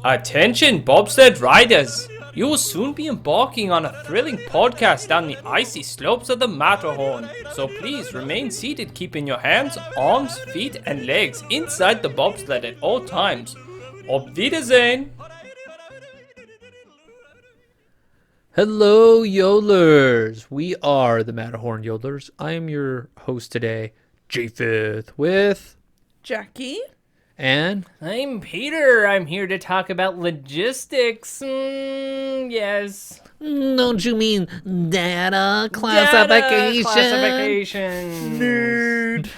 Attention bobsled riders! You will soon be embarking on a thrilling podcast down the icy slopes of the Matterhorn. So please remain seated, keeping your hands, arms, feet, and legs inside the bobsled at all times. Auf Wiedersehen! Hello, Yodelers! We are the Matterhorn Yodelers. I am your host today, Japheth, with Jackie. And I'm Peter. I'm here to talk about logistics. Yes. Don't you mean data classification? Classification. Nerd.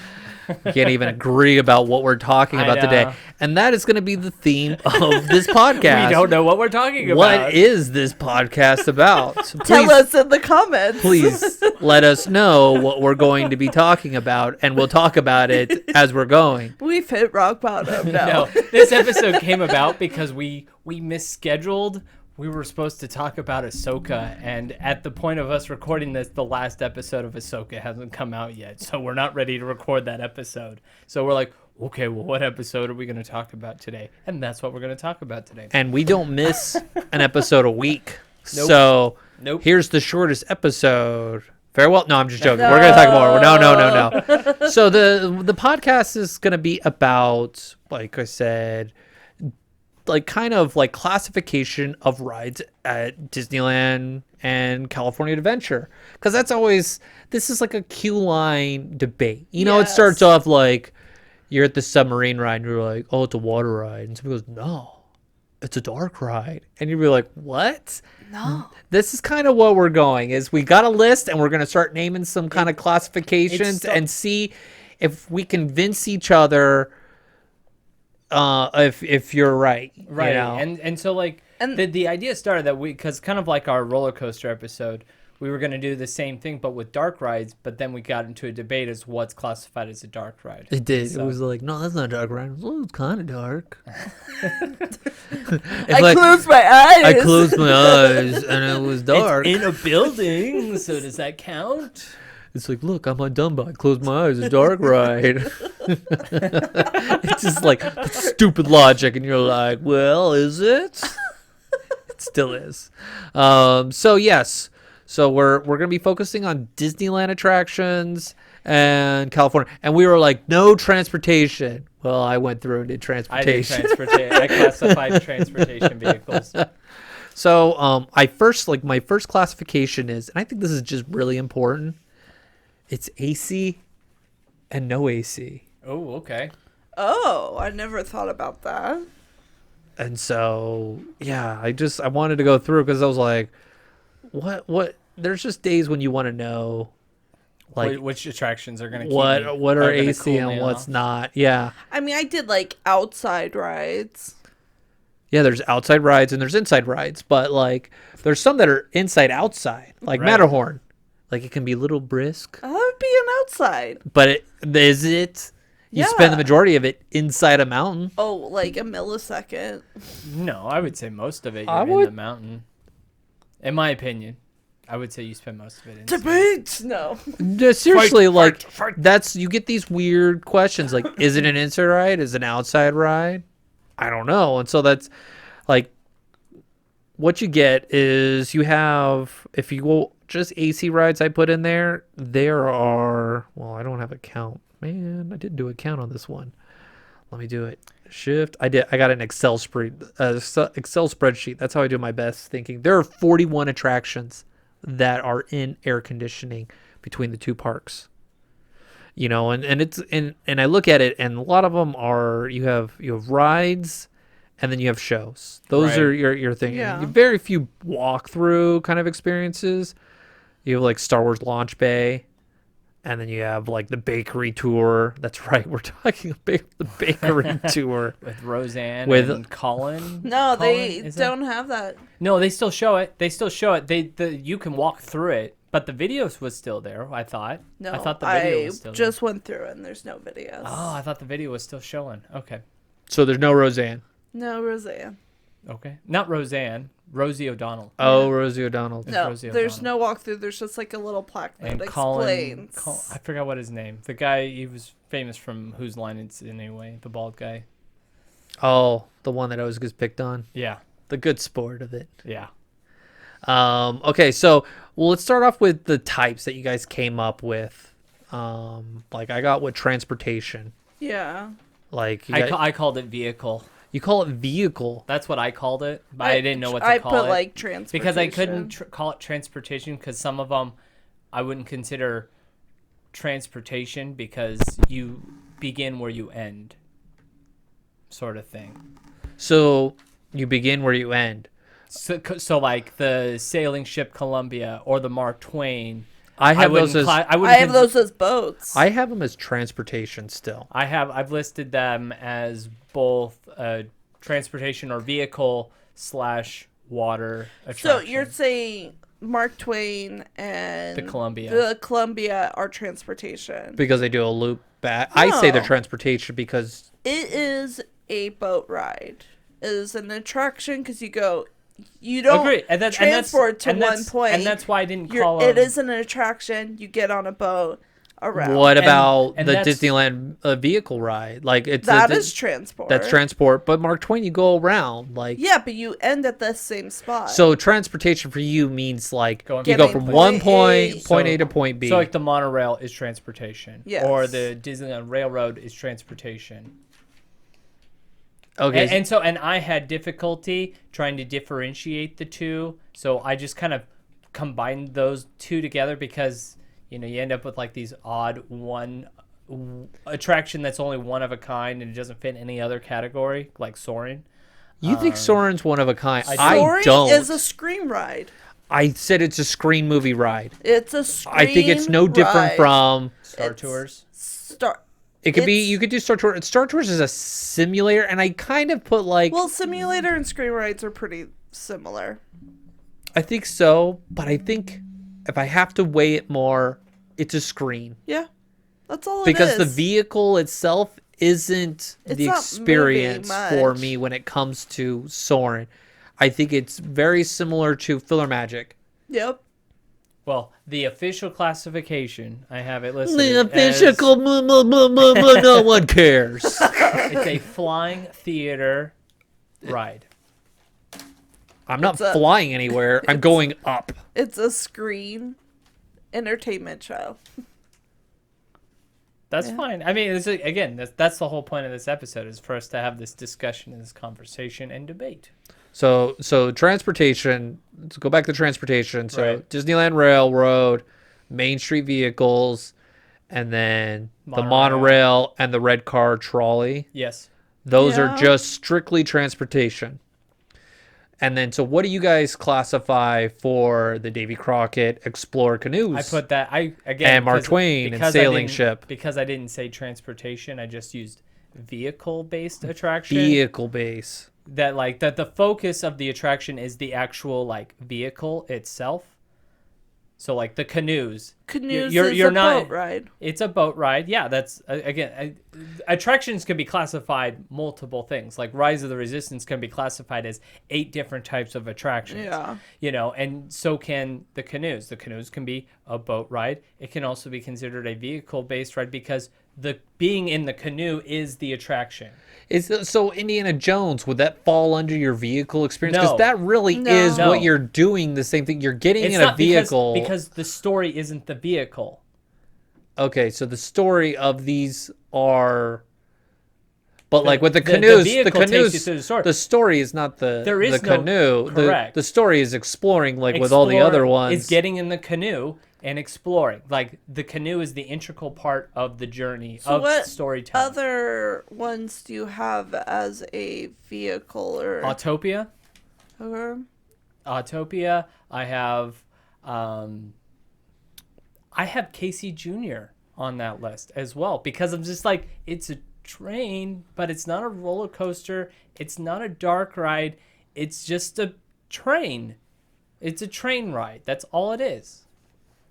We can't even agree about what we're talking about today. And that is going to be the theme of this podcast. We don't know what we're talking about. What is this podcast about? So Tell us in the comments. Please let us know what we're going to be talking about, and we'll talk about it as we're going. We've hit rock bottom now. No, this episode came about because we misscheduled. We were supposed to talk about Ahsoka, and at the point of us recording this, the last episode of Ahsoka hasn't come out yet, so we're not ready to record that episode. So we're like, okay, well, what episode are we going to talk about today? And that's what we're going to talk about today. And we don't miss an episode a week. Nope. So here's the shortest episode. Farewell. No, I'm just joking. No. We're going to talk more. No. So the podcast is going to be about, like I said, like kind of like classification of rides at Disneyland and California Adventure, because that's always, this is like a queue line debate. You know, It starts off like you're at the submarine ride and you're like, oh, it's a water ride, and somebody goes, no, it's a dark ride, and you'd be like, what? No. This is kind of what we're going, is we got a list and we're going to start naming some kind of classifications and see if we convince each other if you're right, right? You know? And so like the idea started that because kind of like our roller coaster episode, we were going to do the same thing but with dark rides, but then we got into a debate as what's classified as a dark ride. It did. So, it was like, no, that's not a dark ride. It was kind of dark. I closed my eyes. I closed my eyes and it was dark. It's in a building, so does that count? It's like, look, I'm on Dumbo. I closed my eyes. It's a dark ride. It's just like stupid logic, and you're like, well, is it? It still is. So yes. So we're gonna be focusing on Disneyland attractions and California, and we were like, no transportation. Well, I went through and did transportation. I classified transportation vehicles. So my first classification is, and I think this is just really important, it's AC and no AC. Oh, okay. Oh, I never thought about that. And so, yeah, I wanted to go through because I was like, what? There's just days when you want to know, like, which attractions are going to what are AC cool and what's not. Yeah. I mean, I did like outside rides. Yeah, there's outside rides and there's inside rides, but like there's some that are inside outside, like right. Matterhorn. Like it can be a little brisk. That would be an outside. But is it? You spend the majority of it inside a mountain. Oh, like a millisecond. No, I would say most of it you're in the mountain. In my opinion, I would say you spend most of it inside. Debate! No. Seriously, that's, you get these weird questions like, is it an inside ride? Is it an outside ride? I don't know. And so that's like, what you get is you have, if you go just AC rides I put in there are, well, I don't have a count. Man, I didn't do a count on this one. Let me do it. Shift. I got an Excel spreadsheet. That's how I do my best thinking. There are 41 attractions that are in air conditioning between the two parks. You know, and it's and I look at it, and a lot of them are, you have rides and then you have shows. Those are your thing. Yeah. Very few walk-through kind of experiences. You have like Star Wars Launch Bay, and then you have like the bakery tour. That's right, we're talking about the bakery tour with Roseanne and Colin. No, Colin, they don't have that. No, they still show it. You can walk through it, but the videos was still there. I thought. No, I thought the video was still just went through and there's no videos. Oh, I thought the video was still showing. Okay. So there's no Roseanne. No, Roseanne. Okay, not Roseanne. Rosie O'Donnell. Oh, Rosie O'Donnell. No, Rosie there's O'Donnell. no walkthrough. There's just like a little plaque that And explains. I forgot what his name. The guy, he was famous from Whose Line It's In Anyway, the bald guy. Oh, the one that always gets picked on. Yeah. The good sport of it. Yeah. Okay, so let's start off with the types that you guys came up with. Like I got with transportation. Yeah. Like I called it vehicle. you call it vehicle. That's what I called it, but I didn't know what to I call put it. like transportation. Because I couldn't call it transportation because some of them I wouldn't consider transportation because you begin where you end, sort of thing. So you begin where you end. So like the sailing ship Columbia or the Mark Twain. I have those as I have those as boats. I have them as transportation still. I've listed them as both transportation or vehicle / water attraction. So you're saying Mark Twain and The Columbia. The Columbia are transportation. Because they do a loop back. I say they're No. transportation because It is a boat ride. It is an attraction because you don't Agree. transport to one point. And that's why I didn't You're- call it them. is an attraction. You get on a boat around. what about and the that's- Disneyland vehicle ride? Like it's That is transport. that's transport. But Mark Twain, you go around like Yeah, but you end at the same spot. So transportation for you means like Going you go from from point one A- point A So- to point B. So like the monorail is transportation. Yes. Or the Disneyland Railroad is transportation. okay, And I had difficulty trying to differentiate the two, so I just kind of combined those two together because you end up with like these odd attraction that's only one of a kind and it doesn't fit in any other category, like soaring. you think Soren's one of a kind? I Soaring don't. is a screen ride. I said it's a screen movie ride. It's a screen I think it's no different ride. from. Star It's- Tours. It could be. It's- You could do Star Tours. Star Tours is a simulator, and I kind of put like. Well, simulator and screen rides are pretty similar. I think so, but I think if I have to weigh it more, it's a screen Yeah, that's all because it the is. vehicle itself isn't It's the not experience moving for much. me when it comes to Soren. I think it's very similar to Filler Magic. Yep. Well, the official classification, I have it listed. The as- official, no one cares. It's a flying theater ride. I'm not It's a- flying anywhere. I'm going up. It's a screen entertainment show. That's fine. I mean, again, that's the whole point of this episode is for us to have this discussion and this conversation and debate. So transportation. Let's go back to transportation. So Right. Disneyland Railroad, Main Street vehicles, and then the Monorail. monorail and the red car trolley. Yes. Those are Yeah. just strictly transportation. And then, so what do you guys classify for the Davy Crockett Explorer canoes? I put that again And Mark because- Twain and because I sailing didn't- ship. Because I didn't say transportation, I just used vehicle-based attraction. Vehicle base. That the focus of the attraction is the actual like vehicle itself. So like the canoes. Canoes You're is a not- boat ride. It's a boat ride. Yeah, that's again. Attractions can be classified multiple things. Like Rise of the Resistance can be classified as 8 different types of attractions. Yeah. And so can the canoes. The canoes can be a boat ride. It can also be considered a vehicle-based ride because the being in the canoe is the attraction. So Indiana Jones, would that fall under your vehicle experience? Because No. that really No. is No. what you're doing. The same thing. You're getting It's in a not vehicle. because the story isn't the vehicle. Okay, so the story of these are, but like with the the canoes, vehicle takes you through the story. is not the There is the no- canoe. correct. The story is exploring, like with all the other Explore ones. is getting in the canoe and exploring. Like the canoe is the integral part of the journey So of what storytelling. other ones do you have as a vehicle or? Autopia. or- Autopia. I have Casey Jr. on that list as well because I'm just like, it's a train, but it's not a roller coaster. It's not a dark ride. It's just a train. It's a train ride. That's all it is.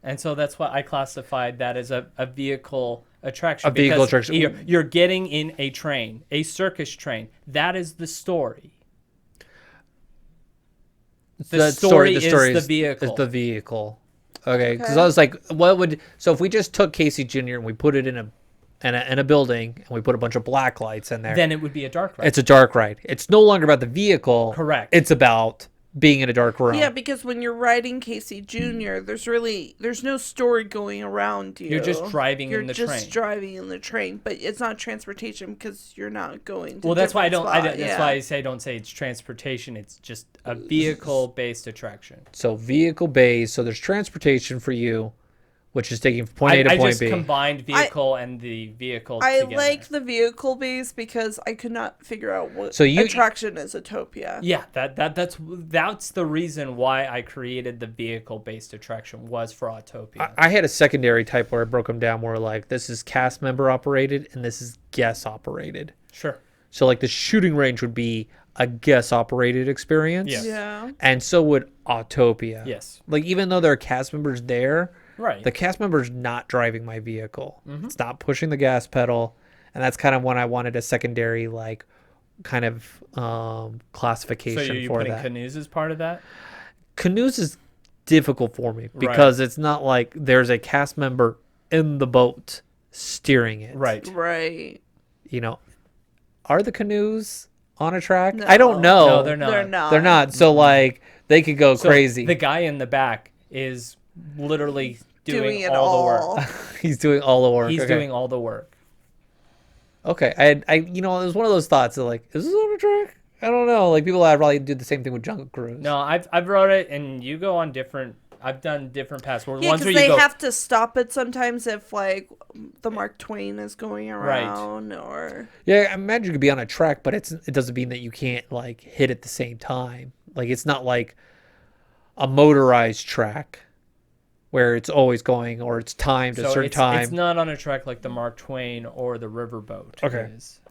And so that's why I classified that as a vehicle attraction. A vehicle because attraction. You're getting in a train, a circus train. That is the story. The story is the vehicle. Is the vehicle. Okay, because Okay. I was like, so if we just took Casey Jr. and we put it in a in a building and we put a bunch of black lights in there, Then it would be a dark ride. it's a dark ride. It's no longer about the vehicle. Correct. It's about being in a dark room. Yeah, because when you're riding Casey Jr., there's no story going around you. You're just driving You're in the just train. driving in the train, but it's not transportation because you're not going to Well, that's why I different don't. spot. That's why I say don't say it's transportation. It's just a vehicle-based attraction. So vehicle based. So there's transportation for you, which is taking from point A to I point just B. combined vehicle and the vehicle I together. like the vehicle base because I could not figure out what So you- attraction is Autopia. Yeah, that's the reason why I created the vehicle-based attraction was for Autopia. I had a secondary type where I broke them down more like this is cast member operated and this is guest operated. Sure. So like the shooting range would be a guest operated experience. Yes. Yeah. And so would Autopia. Yes. Like even though there are cast members there, Right. the cast member's not driving my vehicle. It's not pushing the gas pedal. And that's kind of when I wanted a secondary like kind of so classification you for putting that. canoes as part of that? Canoes is difficult for me because it's not like there's a cast member in the boat steering it. Right. Right. You know, are the canoes on a track? I don't know. No, they're not. They're not. They're not. So like they could go So crazy. The guy in the back is literally doing it all the all. work. He's doing all the work. He's Okay. doing all the work. Okay. I you know, it was one of those thoughts of like, is this on a track? I don't know. Like people have probably do the same thing with Jungle Cruise. No, I've wrote it, and you go on different. I've done different paths. Yeah, Ones because where you they go. have to stop it sometimes if like the Mark Twain is going around or Yeah, I imagine you could be on a track, but it doesn't mean that you can't like hit at the same time. Like it's not like a motorized track where it's always going or it's timed at a So certain it's time. not on a track like the Mark Twain or the Riverboat. Okay. is.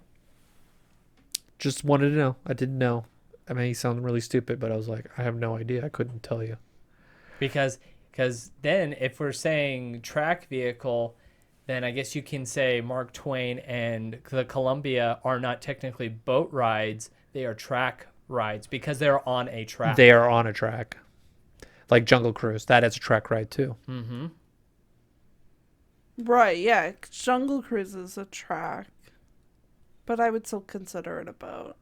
Just wanted to know. I didn't know. I may sound really stupid, but I was like, I have no idea. I couldn't tell you. Because then if we're saying track vehicle, then I guess you can say Mark Twain and the Columbia are not technically boat rides. They are track rides because they're on a track. They are on a track. Like Jungle Cruise. That is a track ride too. Mm-hmm. right, yeah. Jungle Cruise is a track, but I would still consider it a boat.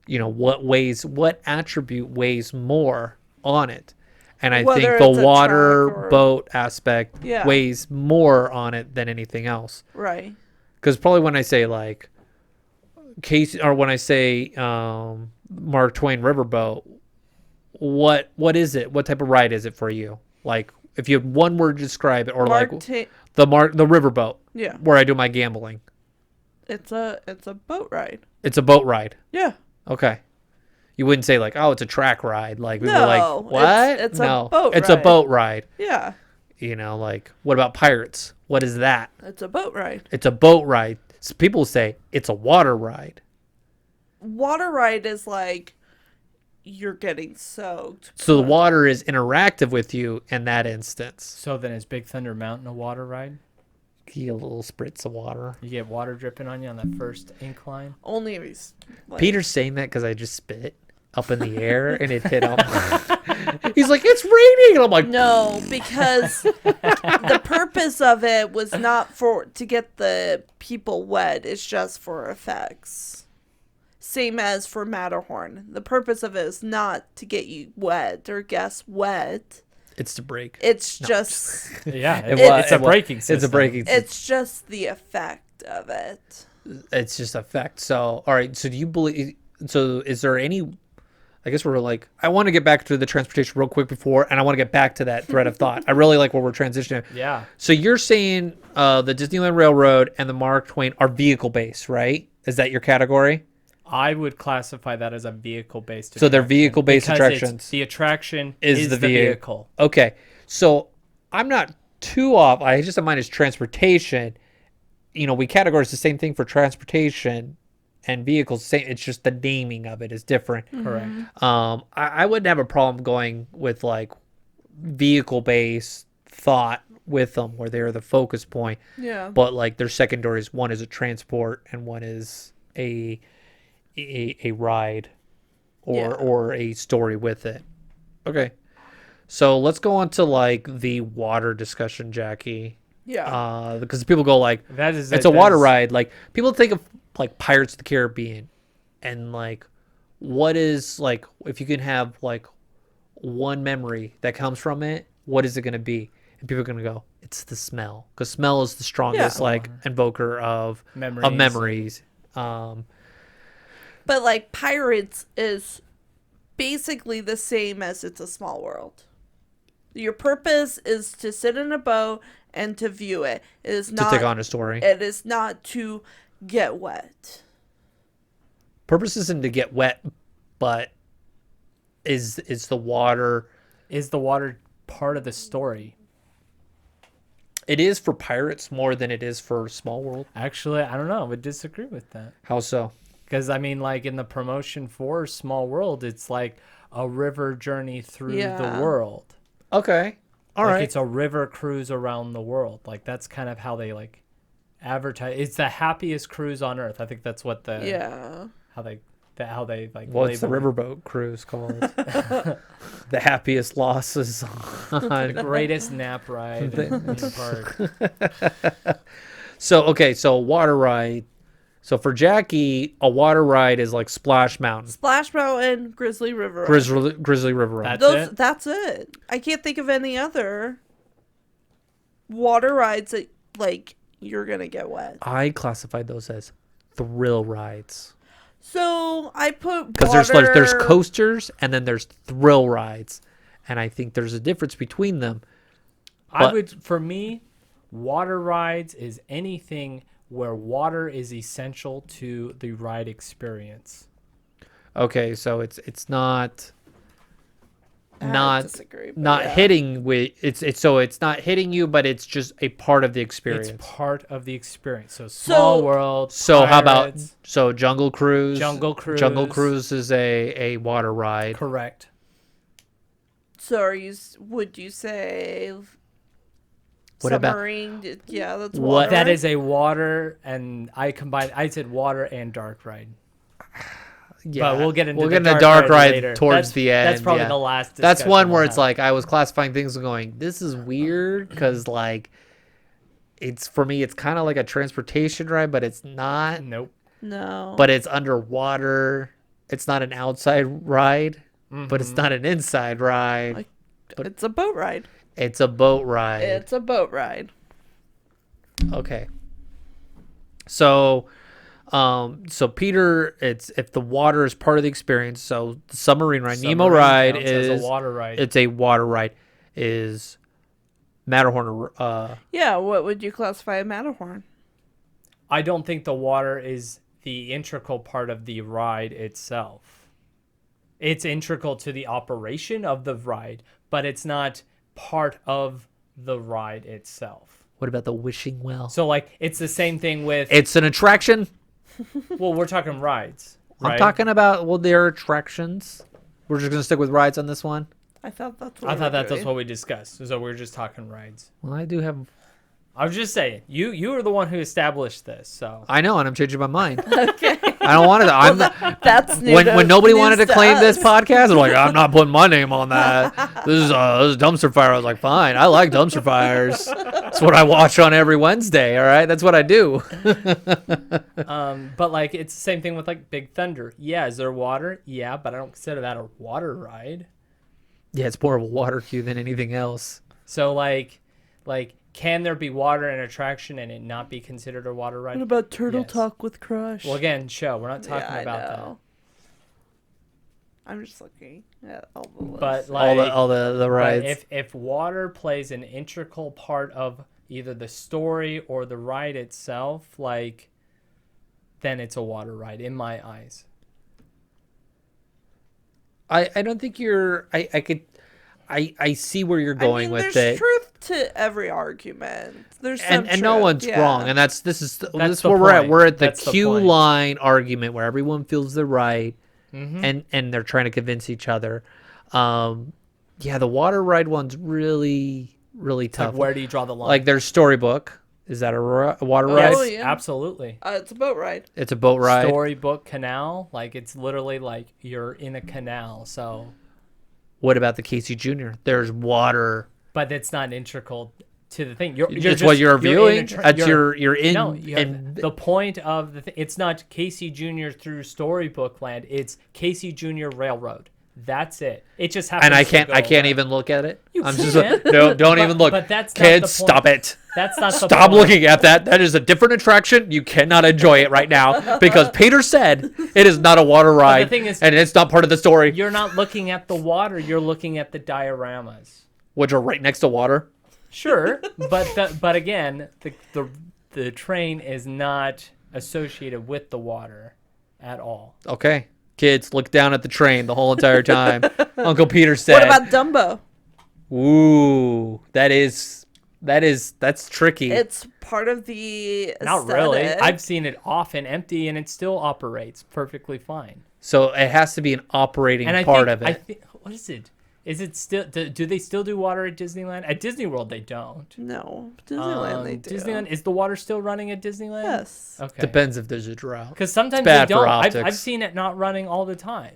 You know, what attribute weighs more on it? And I Whether think it's the a track water or- boat aspect Yeah. weighs more on it than anything else. Right. Because probably when I say like Casey, or when I say Mark Twain Riverboat, what is it? What type of ride is it for you? Like if you had one word to describe it, or like the Riverboat, yeah. where I do my gambling. It's a boat ride. It's a boat ride. Yeah. Okay. You wouldn't say like, oh, it's a track ride. Like we were No, like, what? it's a no, boat it's a ride. boat ride. Yeah. You know, like what about Pirates? What is that? It's a boat ride. It's a boat ride. So people say it's a water ride. Water ride is like you're getting soaked. So the water is interactive with you in that instance. So then is Big Thunder Mountain a water ride? You get a little spritz of water. You get water dripping on you on that first incline? Only if he's like, Peter's saying that because I just spit up in the air and it hit him. He's like, it's raining. And I'm like, No, because the purpose of it was not to get the people wet. It's just for effects. Same as for Matterhorn. The purpose of it is not to get you wet or guests wet. it's to break. It's No, just Yeah, It's a braking system. It's a braking system. it's just the effect of it. It's just effect. So, all right. So do you believe, so is there any, I guess we're like, I want to get back to the transportation real quick before, and I want to get back to that thread of thought. I really like where we're transitioning. Yeah. So you're saying the Disneyland Railroad and the Mark Twain are vehicle based, right? Is that your category? I would classify that as a vehicle-based So they're attraction vehicle-based because attractions. The attraction Is is the the vehicle. Okay. So I'm not too off. I just have mine as transportation. You know, we categorize the same thing for transportation and vehicles. Same. It's just the naming of it is different. Correct. I wouldn't have a problem going with like vehicle-based thought with them where they're the focus point. Yeah. But like their secondaries, one is a transport and one is a ride or a story with it. Okay. So let's go on to like the water discussion, Jackie. Yeah. Because people go like, That is it's a water ride. Like people think of like Pirates of the Caribbean, and like, what is like if you can have like one memory that comes from it, what is it going to be? And people are going to go, it's the smell, because smell is the strongest like invoker of memories. But like Pirates is basically the same as It's a Small World. Your purpose is to sit in a boat and to view it. It is not to take on a story. It is not to get wet. Purpose isn't to get wet, but is the water part of the story? It is for pirates more than it is for Small World. Actually, I don't know. I would disagree with that. How so? Because I mean, like in the promotion for Small World, it's like a river journey through the world. Okay. All right. It's a river cruise around the world. Like that's kind of how they like advertise. It's the happiest cruise on earth. I think that's what how they like. What's the riverboat cruise called? The happiest losses on the greatest nap ride in the park. So water ride. So for Jackie, a water ride is like Splash Mountain. Splash Mountain, Grizzly River. Grizzly River Ride. That's it. I can't think of any other water rides that like you're gonna get wet. I classified those as thrill rides. So I put because there's coasters and then there's thrill rides, and I think there's a difference between them. For me, water rides is anything where water is essential to the ride experience. Okay, so it's not disagree, hitting with it's not hitting you, but it's just a part of the experience. It's part of the experience. So Small World. So Pirates, how about Jungle Cruise? Jungle Cruise. Jungle Cruise is a water ride. Correct. So would you say what submarine? About, yeah, that's water. That is a water, and I said water and dark ride. Yeah, but we'll get into the dark ride later. towards the end. That's probably the last. That's one where it's like I was classifying things and going, this is weird because like it's for me it's kind of like a transportation ride, but it's not. Nope. No. But it's underwater. It's not an outside ride, but it's not an inside ride. It's a boat ride. It's a boat ride. It's a boat ride. Okay. So Peter, it's if the water is part of the experience. So the submarine ride, Nemo ride is a water ride. It's a water ride. Is Matterhorn? Yeah. What would you classify a Matterhorn? I don't think the water is the integral part of the ride itself. It's integral to the operation of the ride, but it's not part of the ride itself. What about the wishing well? So like it's the same thing with it's an attraction. Well, we're talking rides, right? I'm talking about their attractions. We're just gonna stick with rides on this one. I thought that's what we discussed. So we're just talking rides. Well, I do have. I was just saying, you are the one who established this, so I know, and I'm changing my mind. Okay. I don't want to. That's new when nobody wanted to claim us. this podcast. I'm like, I'm not putting my name on that. This is dumpster fire. I was like, fine, I like dumpster fires. That's what I watch on every Wednesday. All right, that's what I do. But like it's the same thing with like Big Thunder. Yeah, is there water? Yeah, but I don't consider that a water ride. Yeah, it's more of a water cue than anything else. So like. Can there be water in an attraction and it not be considered a water ride? What about Turtle Talk with Crush? Well, again, we're not talking about that. I'm just looking at all the lists. But like all the rides. If water plays an integral part of either the story or the ride itself, like then it's a water ride in my eyes. I don't think you're. I see where you're going with it. There's truth to every argument. There's some and no one's wrong, and this is the where we're at. We're at the That's queue the point. line argument where everyone feels they're right, Mm-hmm. and they're trying to convince each other. Yeah, the water ride one's really tough. Like where do you draw the line? Like there's Storybook. Is that a water ride? Yes, yeah. absolutely. It's a boat ride. It's a boat ride. Storybook Canal, like it's literally like you're in a canal. So, What about the Casey Jr.? There's water. but it's not integral to the thing. You're It's just, what you're in a viewing. tra- That's you're- you're in. No, you have- in the point of the thing. It's not Casey Jr. through Storybook Land. It's Casey Jr. Railroad. That's it. It just happens. and I to can't. go I can't around. even look at it. You I'm can. just no. Don't even look. But that's not kids. the point. Stop it. That's not the Stop point. looking at that. That is a different attraction. You cannot enjoy it right now because Peter said it is not a water ride, thing is, and it's not part of the story, You're not looking at the water. You're looking at the dioramas. which are right next to water. Sure, but again, the train is not associated with the water at all. Okay, kids, look down at the train the whole entire time. Uncle Peter said. What about Dumbo? Ooh, that's tricky. It's part of the Not really. aesthetic. I've seen it off and empty, and it still operates perfectly fine. So it has to be an operating And part think, of it. I think, what is it? Is it still? Do they still do water at Disneyland? At Disney World, they don't. No, Disneyland they do. Disneyland, is the water still running at Disneyland? Yes. Okay. Depends if there's a drought. Because sometimes bad they for don't. I've optics. seen it not running all the time,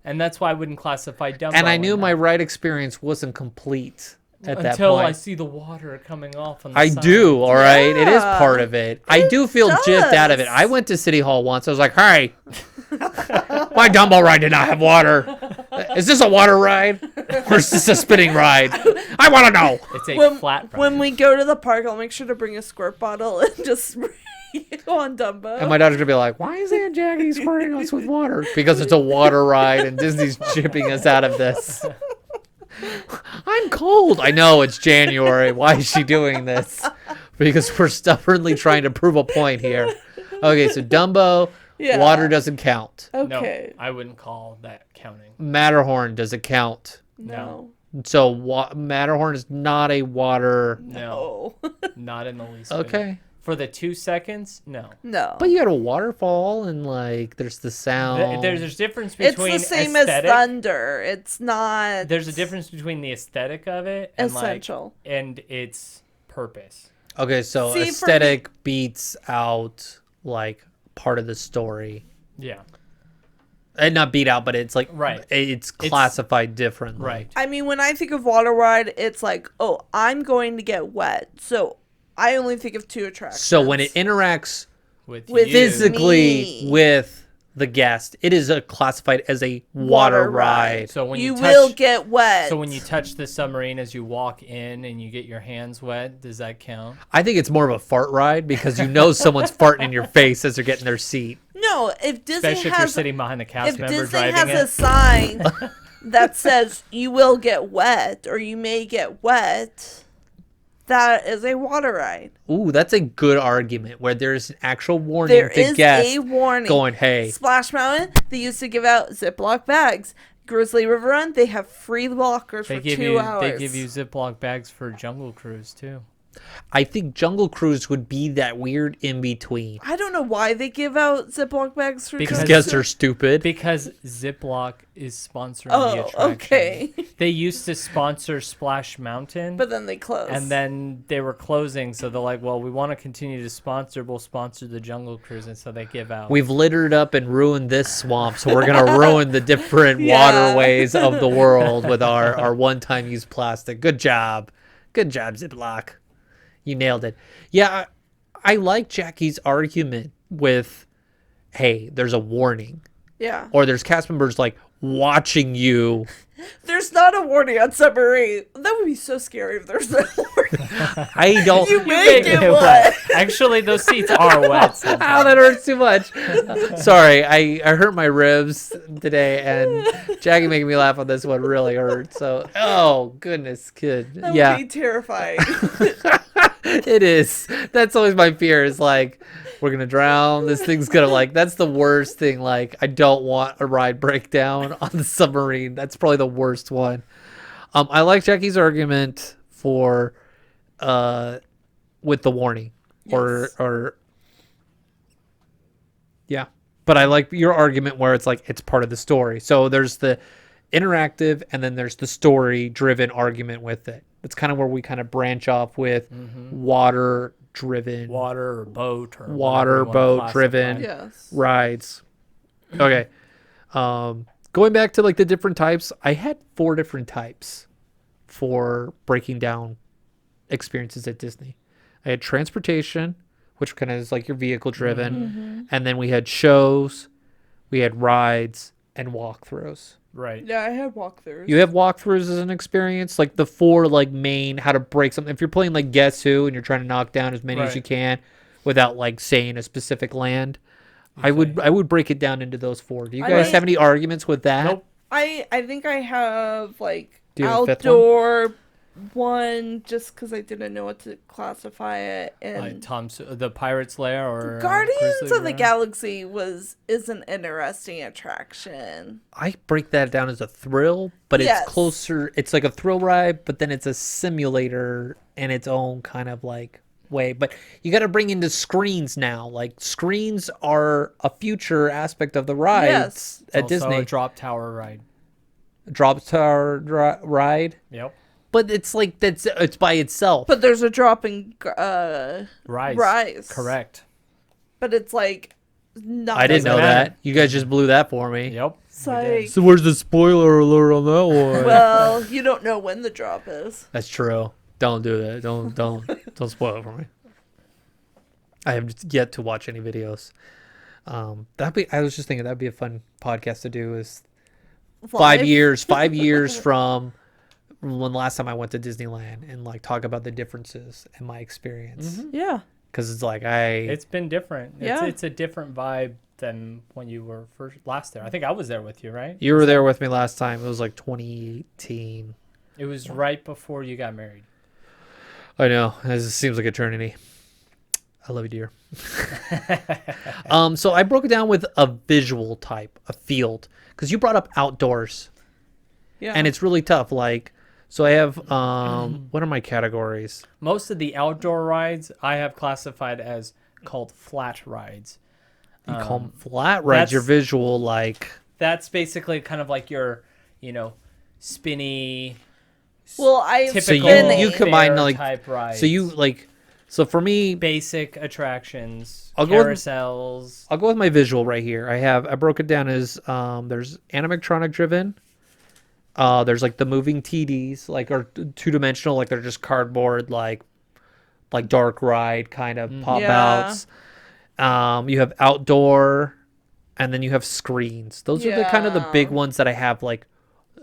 and that's why I wouldn't classify Dumbo. And I in knew that. my ride experience wasn't complete at that Until point. I see the water coming off on the I side. do, all right. It is Yeah, part of it. I do feel gypped out of it. does. I went to City Hall once. I was like, hey, my Dumbo ride did not have water. Is this a water ride? Or is this a spinning ride? I want to know. It's a flat ride. When we go to the park, I'll make sure to bring a squirt bottle and just spray on Dumbo. And my daughter's going to be like, why is Aunt Jackie squirting us with water? Because it's a water ride and Disney's chipping us out of this. I'm cold. I know it's January. Why is she doing this? Because we're stubbornly trying to prove a point here. Okay, so Dumbo, Yeah. water doesn't count. Okay. No, I wouldn't call that counting. Matterhorn doesn't count. No. So Matterhorn is not a water. No, No. not in the least. bit. Okay. For the 2 seconds, no. No. But you got a waterfall and like there's the sound. There's a difference It's between the same aesthetic. as thunder. It's not. There's a difference between the aesthetic of it and Essential. and its purpose. Okay, so See, for aesthetic beats out like part of the story. Yeah. And not beat out, but it's like Right. It's classified differently. Right. I mean, when I think of water ride, it's like, oh, I'm going to get wet. So I only think of 2 attractions. So when it interacts With With you. physically Me. with the guest, it is classified as a water Water ride. ride. So when you you, will touch, get wet. So when you touch the submarine as you walk in and you get your hands wet, does that count? I think it's more of a fart ride because you know someone's farting in your face as they're getting their seat. No, if Disney Especially if you're has sitting behind the cast if member Disney driving has it. a sign that says you will get wet or you may get wet, that is a water ride. Ooh, that's a good argument where there's an actual warning There to is guests a warning. going, hey, Splash Mountain, they used to give out Ziploc bags. Grizzly River Run, they have free lockers They for give 2 you hours. they give you Ziploc bags for Jungle Cruise too. I think Jungle Cruise would be that weird in between. I don't know why they give out Ziploc bags for Because cruise Guests ship. are stupid. Because Ziploc is sponsoring the Oh, attraction. okay. They used to sponsor Splash Mountain, But then they close. and then they were closing, so they're like, well, we want to continue to sponsor. We'll sponsor the Jungle Cruise, and so they give out. We've littered up and ruined this swamp, so we're going to ruin the different Yeah. waterways of the world with our one-time use plastic. Good job. Good job, Ziploc. You nailed it. Yeah, I like Jackie's argument with, hey, there's a warning. yeah. Or there's cast members like watching you. There's not a warning on submarine. That would be so scary if there's no warning. I don't. You may get wet. Actually, those seats are wet. Ow, sometimes. that hurts too much. Sorry, I hurt my ribs today, and Jackie making me laugh on this one really hurt. So, oh goodness, kid. That Yeah, would be terrifying. it is. That's always my fear. Is like we're gonna drown. This thing's gonna like. That's the worst thing. Like I don't want a ride breakdown on the submarine. That's probably the worst one. I like Jackie's argument for, with the warning, Yes. or. Yeah, but I like your argument where it's like it's part of the story. So there's the interactive, and then there's the story-driven argument with it. That's kind of where we kind of branch off with water-driven Water or boat or water whatever you wanna boat classify. driven Yes. rides. Okay. Going back to like the different types, I had 4 different types for breaking down experiences at Disney. I had transportation, which kind of is like your vehicle driven, and then we had shows, we had rides, and walkthroughs. Right. Yeah, I had walkthroughs. You have walkthroughs as an experience, like the 4 like main how to break something. If you're playing like Guess Who and you're trying to knock down as many as Right. you can without like saying a specific land, I Okay. would break it down into those 4. Do you I guys mean- have any arguments with that? Nope. I think I have like Do you have a 5th one? outdoor one just because I didn't know what to classify it, and The Pirate's Lair or Guardians Grizzly of the Bear? Galaxy is an interesting attraction. I break that down as a thrill, but Yes. it's closer. It's like a thrill ride, but then it's a simulator in its own kind of like way. But you got to bring into screens now. Like screens are a future aspect of the rides Yes. at Also Disney. a drop tower ride. Drop tower ride, Yep. but it's like it's by itself. But there's a dropping Rise. rise. Correct. But it's like not. I didn't know Doesn't matter. that. You guys just blew that for me. Yep. It's we like, did. So where's the spoiler alert on that one? well, you don't know when the drop is. That's true. Don't do that. Don't spoil it for me. I have yet to watch any videos. I was just thinking that'd be a fun podcast to do. Is 5 years from when last time I went to Disneyland and like talk about the differences in my experience. Yeah. Because it's like It's been different. Yeah. It's a different vibe than when you were last there. I think I was there with you, right? you were there with me last time. It was like 2018. It was right before you got married. I know. It seems like eternity. I love you, dear. So I broke it down with a visual type, a field, because you brought up outdoors, Yeah. and it's really tough. Like, so I have what are my categories? Most of the outdoor rides I have classified as called flat rides. You call them flat rides. Your that's- visual, like That's basically kind of like your, spinny, well, I've typical you combine, fair like- type rides. so you like. So for me, basic attractions, I'll go with- carousels. I'll go with my visual right here. I broke it down as there's animatronic driven. There's like the moving TDs, like are 2-dimensional, like they're just cardboard, like dark ride kind of pop outs. You have outdoor, and then you have screens. Those are the kind of the big Yeah. ones that I have like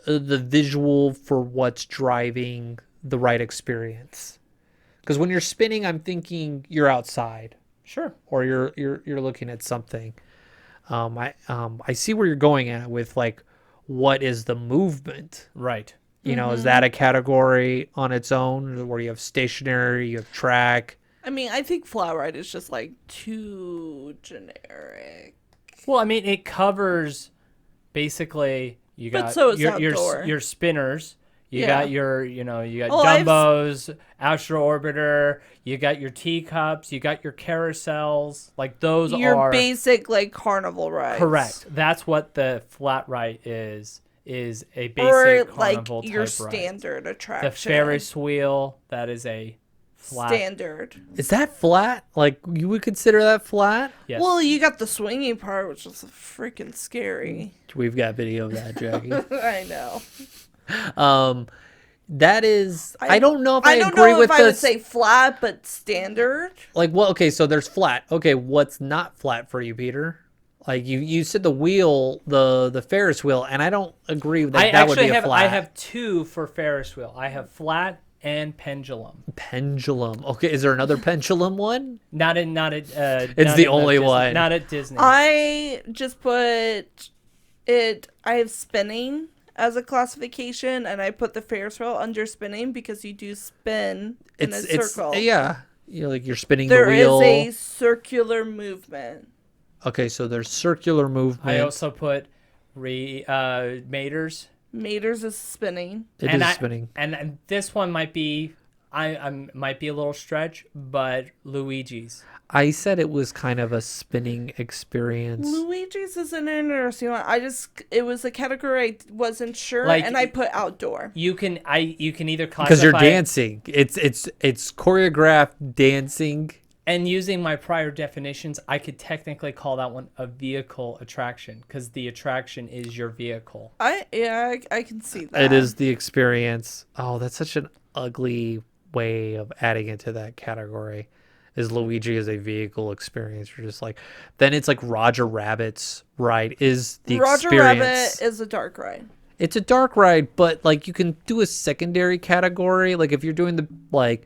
the visual for what's driving the ride experience. Because when you're spinning, I'm thinking you're outside Sure. or you're looking at something. I see where you're going at with like what is the movement? Right. You know, is that a category on its own where you have stationary, you have track? I mean, I think flat ride is just like too generic. Well, I mean, it covers basically you But got so is your outdoor. your spinners. You Yeah. got your, you got Oh, I've Dumbos, Astro Orbiter. You got your teacups. You got your carousels. Like those Your are basic like carnival rides. correct. That's what the flat ride is a basic Or like carnival your type ride. standard attraction. The Ferris wheel, that is a flat. Standard. Is that flat? Like you would consider that flat? Yes. Well, you got the swinging part, which is freaking scary. We've got video of that, Jackie. I know. That is, I don't know if I, don't agree know with if I would this. say flat, but standard. Like, well, okay, so there's flat. Okay, what's not flat for you, Peter? Like you said the wheel, the Ferris wheel, and I don't agree that that would be a flat. I have two for Ferris wheel. I have flat and pendulum. Pendulum. Okay, is there another pendulum one? Not at It's the only one. Not at Disney. I just put it. I have spinning as a classification, and I put the Ferris wheel under spinning because you do spin in a circle. Yeah. You're spinning There the is wheel. a circular movement. Okay, so there's circular movement. I also put Maters. Maters is spinning. It is spinning. And this one might be I might be a little stretch, but Luigi's. I said it was kind of a spinning experience. Luigi's is an interesting one. It was a category I wasn't sure, Like, and I put outdoor. You can either classify Because you're dancing. It's choreographed dancing. And using my prior definitions, I could technically call that one a vehicle attraction because the attraction is your vehicle. I can see that. It is the experience. Oh, that's such an ugly way of adding it to that category. Is Luigi as a vehicle experience? You're just like, then it's like Roger Rabbit's ride is the Roger experience. Rabbit is a dark ride. It's a dark ride, but like you can do a secondary category. Like if you're doing the like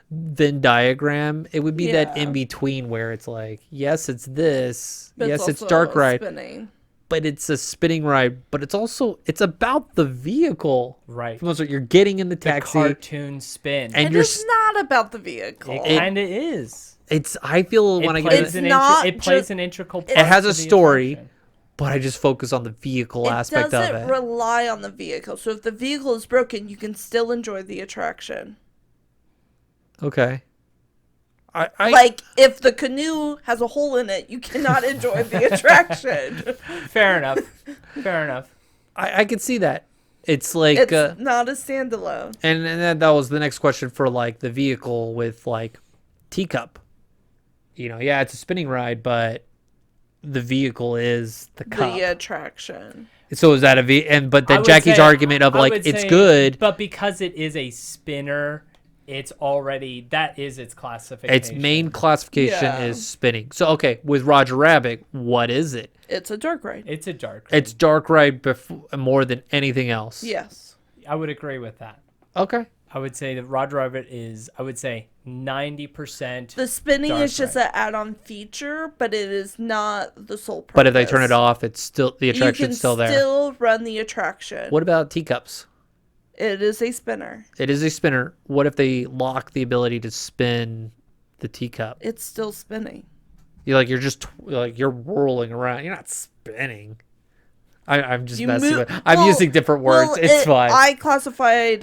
Venn diagram, it would be that in between where it's like, yes, it's this, But yes, it's also dark ride, spinning. but it's a spinning ride. But it's also about the vehicle, Right. For the most part, you're getting in the The taxi, cartoon spin. and It you're. is not about the vehicle. It kind of is. It's. I feel when I get plays in, an not it plays just- an integral it part. has to a the story. attraction. but I just focus on the vehicle aspect of doesn't it. rely on the vehicle. So if the vehicle is broken, you can still enjoy the attraction. Okay. I Like if the canoe has a hole in it, you cannot enjoy the attraction. Fair enough. Fair enough. I can see that. It's like It's not a standalone. and that was the next question for like the vehicle with like Teacup. You know, yeah, it's a spinning ride, but the vehicle is the cup. The attraction. So is that but I then would Jackie's say- argument of I like would it's say- good. but because it is a spinner, it's already that is its classification. Its main classification Yeah. is spinning. So okay, with Roger Rabbit, what is it? It's a dark ride. It's a dark. It's dark ride more than anything else. Yes. I would agree with that. Okay. I would say that Roger Rabbit is. I would say 90%. The spinning Dark is just ride. an add-on feature, but it is not the sole purpose. But if they turn it off, it's still the you attraction's can still there. still run the attraction. What about teacups? It is a spinner. It is a spinner. What if they lock the ability to spin the teacup? It's still spinning. You're just you're whirling around. You're not spinning. I'm just You messing move- with. I'm well- using different words. well, It's fine. I classified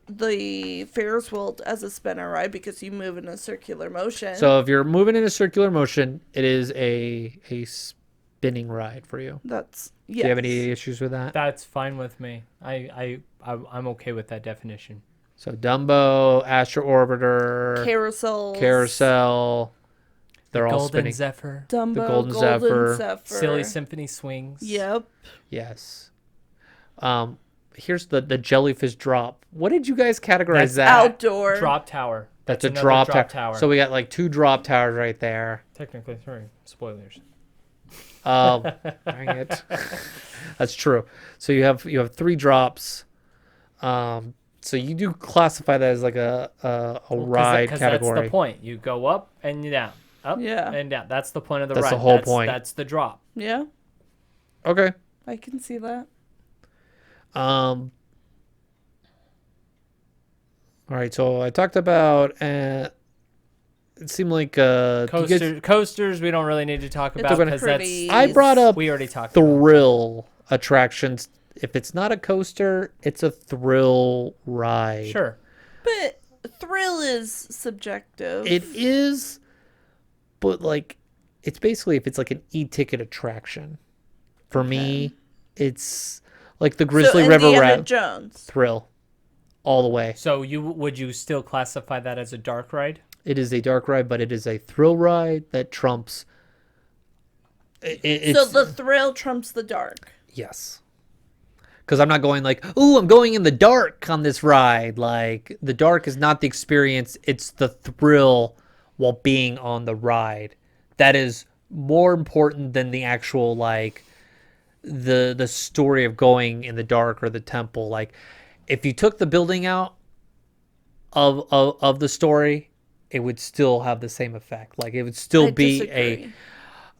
the Ferris wheel as a spinner, right? Because you move in a circular motion. So if you're moving in a circular motion, it is a spinning ride for you. that's Do you have any issues with that? That's fine with me. I'm okay with that definition. So Dumbo, Astro Orbiter, carousel, they're all Golden spinning. Zephyr, Dumbo, The Golden, Golden Zephyr, Silly Symphony Swings. Yep. Yes. Here's the jellyfish drop. What did you guys categorize That's that? Outdoor. Drop tower. That's a another drop tower. So we got like 2 drop towers right there. Technically 3. Spoilers. Dang it. That's true. So you have 3 drops. So you do classify that as like a ride category. That's the point. You go up and down, up Yeah. and down. That's the point of the That's ride. the whole point. That's the drop. Yeah, Okay. I can see that. All right. So I talked about. It seemed like Coasters. We don't really need to talk about because pretty- that's I brought up we already talked about. thrill attractions. If it's not a coaster, it's a thrill ride. Sure. But thrill is subjective. It is, but like, it's basically if it's like an e-ticket attraction. For me, it's like the Grizzly so River Indiana Ride Jones. thrill, all the way. So would you still classify that as a dark ride? It is a dark ride, but it is a thrill ride that trumps. It's, So the thrill trumps the dark. yes. Because I'm not going like, ooh, I'm going in the dark on this ride. Like, the dark is not the experience. It's the thrill while being on the ride. That is more important than the actual, like, the story of going in the dark or the temple. Like, if you took the building out of the story, it would still have the same effect. Like, it would still I be disagree.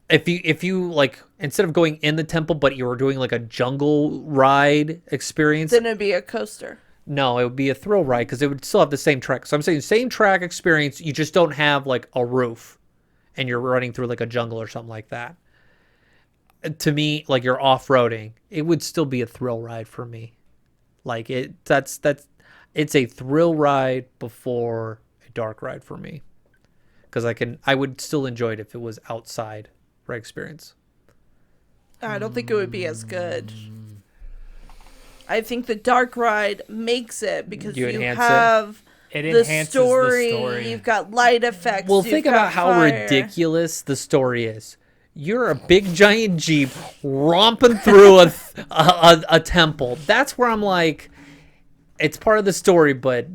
if you like, instead of going in the temple, but you were doing like a jungle ride experience, Then it'd be a coaster. no, it would be a thrill ride because it would still have the same track. So I'm saying same track experience, you just don't have like a roof and you're running through like a jungle or something like that. To me, like you're off-roading, it would still be a thrill ride for me. Like it's a thrill ride before a dark ride for me. Because I would still enjoy it if it was outside ride experience. I don't think it would be as good. I think the dark ride makes it because You you enhance it? have It the enhances story, the story. you've got light effects. Well, you've think got about how fire. ridiculous the story is. You're a big giant Jeep romping through a temple. That's where I'm like, it's part of the story, but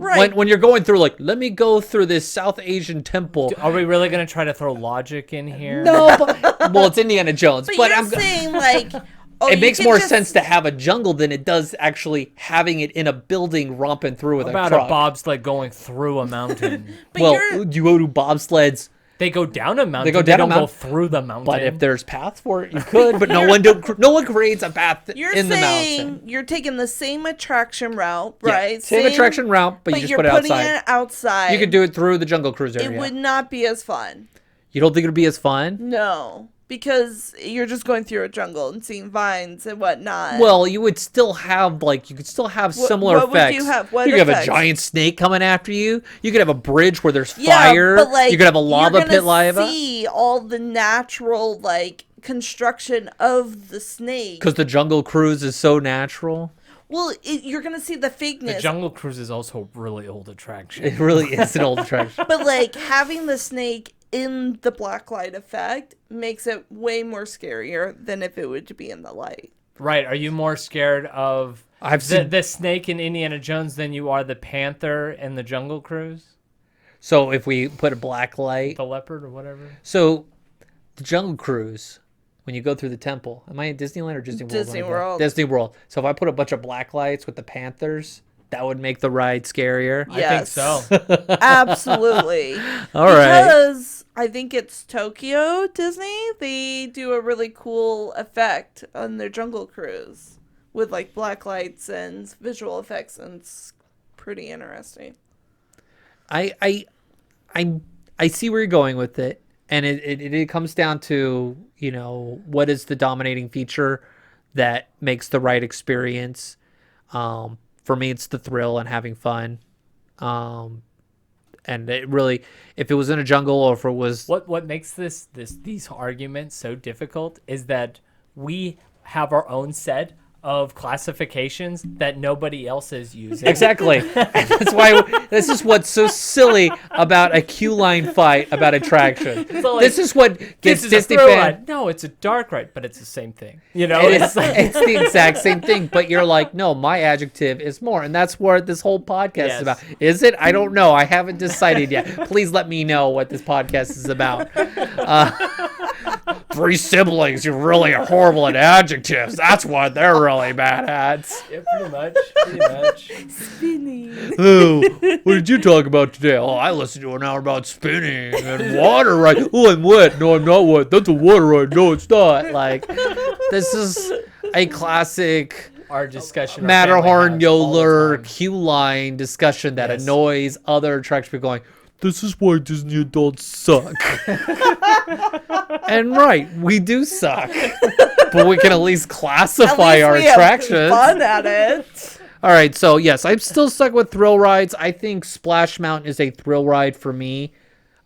Right. When you're going through, like, let me go through this South Asian temple. Are we really going to try to throw logic in here? No, but, well, it's Indiana Jones. But, But you're I'm saying like, oh, it you makes can more just- sense to have a jungle than it does actually having it in a building romping through with About a a truck. bobsled going through a mountain. But Well, you're, you go to bobsleds, They go down a mountain. They go down a don't mountain. go through the mountain. but if there's paths for it, you could. But no one creates a path you're in the saying mountain. you're taking the same attraction route, Yeah, right? same attraction route, but you just you're put it putting outside. it outside. You could do it through the Jungle Cruise area. It would not be as fun. You don't think it'd be as fun? No, because you're just going through a jungle and seeing vines and whatnot. Well, you would still have you could still have similar what would effects. you have? What you could have a effects? giant snake coming after you. You could have a bridge where there's yeah, fire. but like you could have a lava you're pit gonna lava. See all the natural construction of the snake. Because the Jungle Cruise is so natural. Well, you're gonna see the fakeness. the Jungle Cruise is also a really old attraction. It really is an old attraction. But having the snake in the blacklight effect makes it way more scarier than if it were to be in the light. Right? Are you more scared of I've seen the snake in Indiana Jones than you are the panther in the Jungle Cruise? So if we put a black light, The leopard or whatever? so the Jungle Cruise, when you go through the temple, am I in Disneyland or Disney World? Disney when I go? World. Disney World. So if I put a bunch of black lights with the panthers, that would make the ride scarier. Yes. I think so. Absolutely. All right. Because I think it's Tokyo Disney. They do a really cool effect on their Jungle Cruise with black lights and visual effects, and it's pretty interesting. I see where you're going with it, and it comes down to what is the dominating feature that makes the right experience. For me, it's the thrill and having fun. And it really, if it was in a jungle or if it was What makes these arguments so difficult is that we have our own set of classifications that nobody else is using. exactly, and that's why this is what's so silly about a queue line fight about attraction. So, this is what gets This is a Disney thrill fans. ride. No, it's a dark ride, but it's the same thing. It's the exact same thing, but you're like, no, my adjective is more, and that's what this whole podcast Yes. is about. Is it? I don't know. I haven't decided yet. Please let me know what this podcast is about. Three siblings, you're really horrible at adjectives. That's what they're really bad at. Yeah, pretty much. Spinning. Oh, what did you talk about today? Oh, I listened to an hour about spinning and water ride. Oh, I'm wet. No, I'm not wet. That's a water ride. No, it's not. This is a classic Our discussion. of Matterhorn Family House all the Yodeler time. queue line discussion that Yes. annoys other attraction people going, this is why Disney adults suck. And right, we do suck. But we can at least classify our attractions. Fun at it. All right, so yes, I'm still stuck with thrill rides. I think Splash Mountain is a thrill ride for me.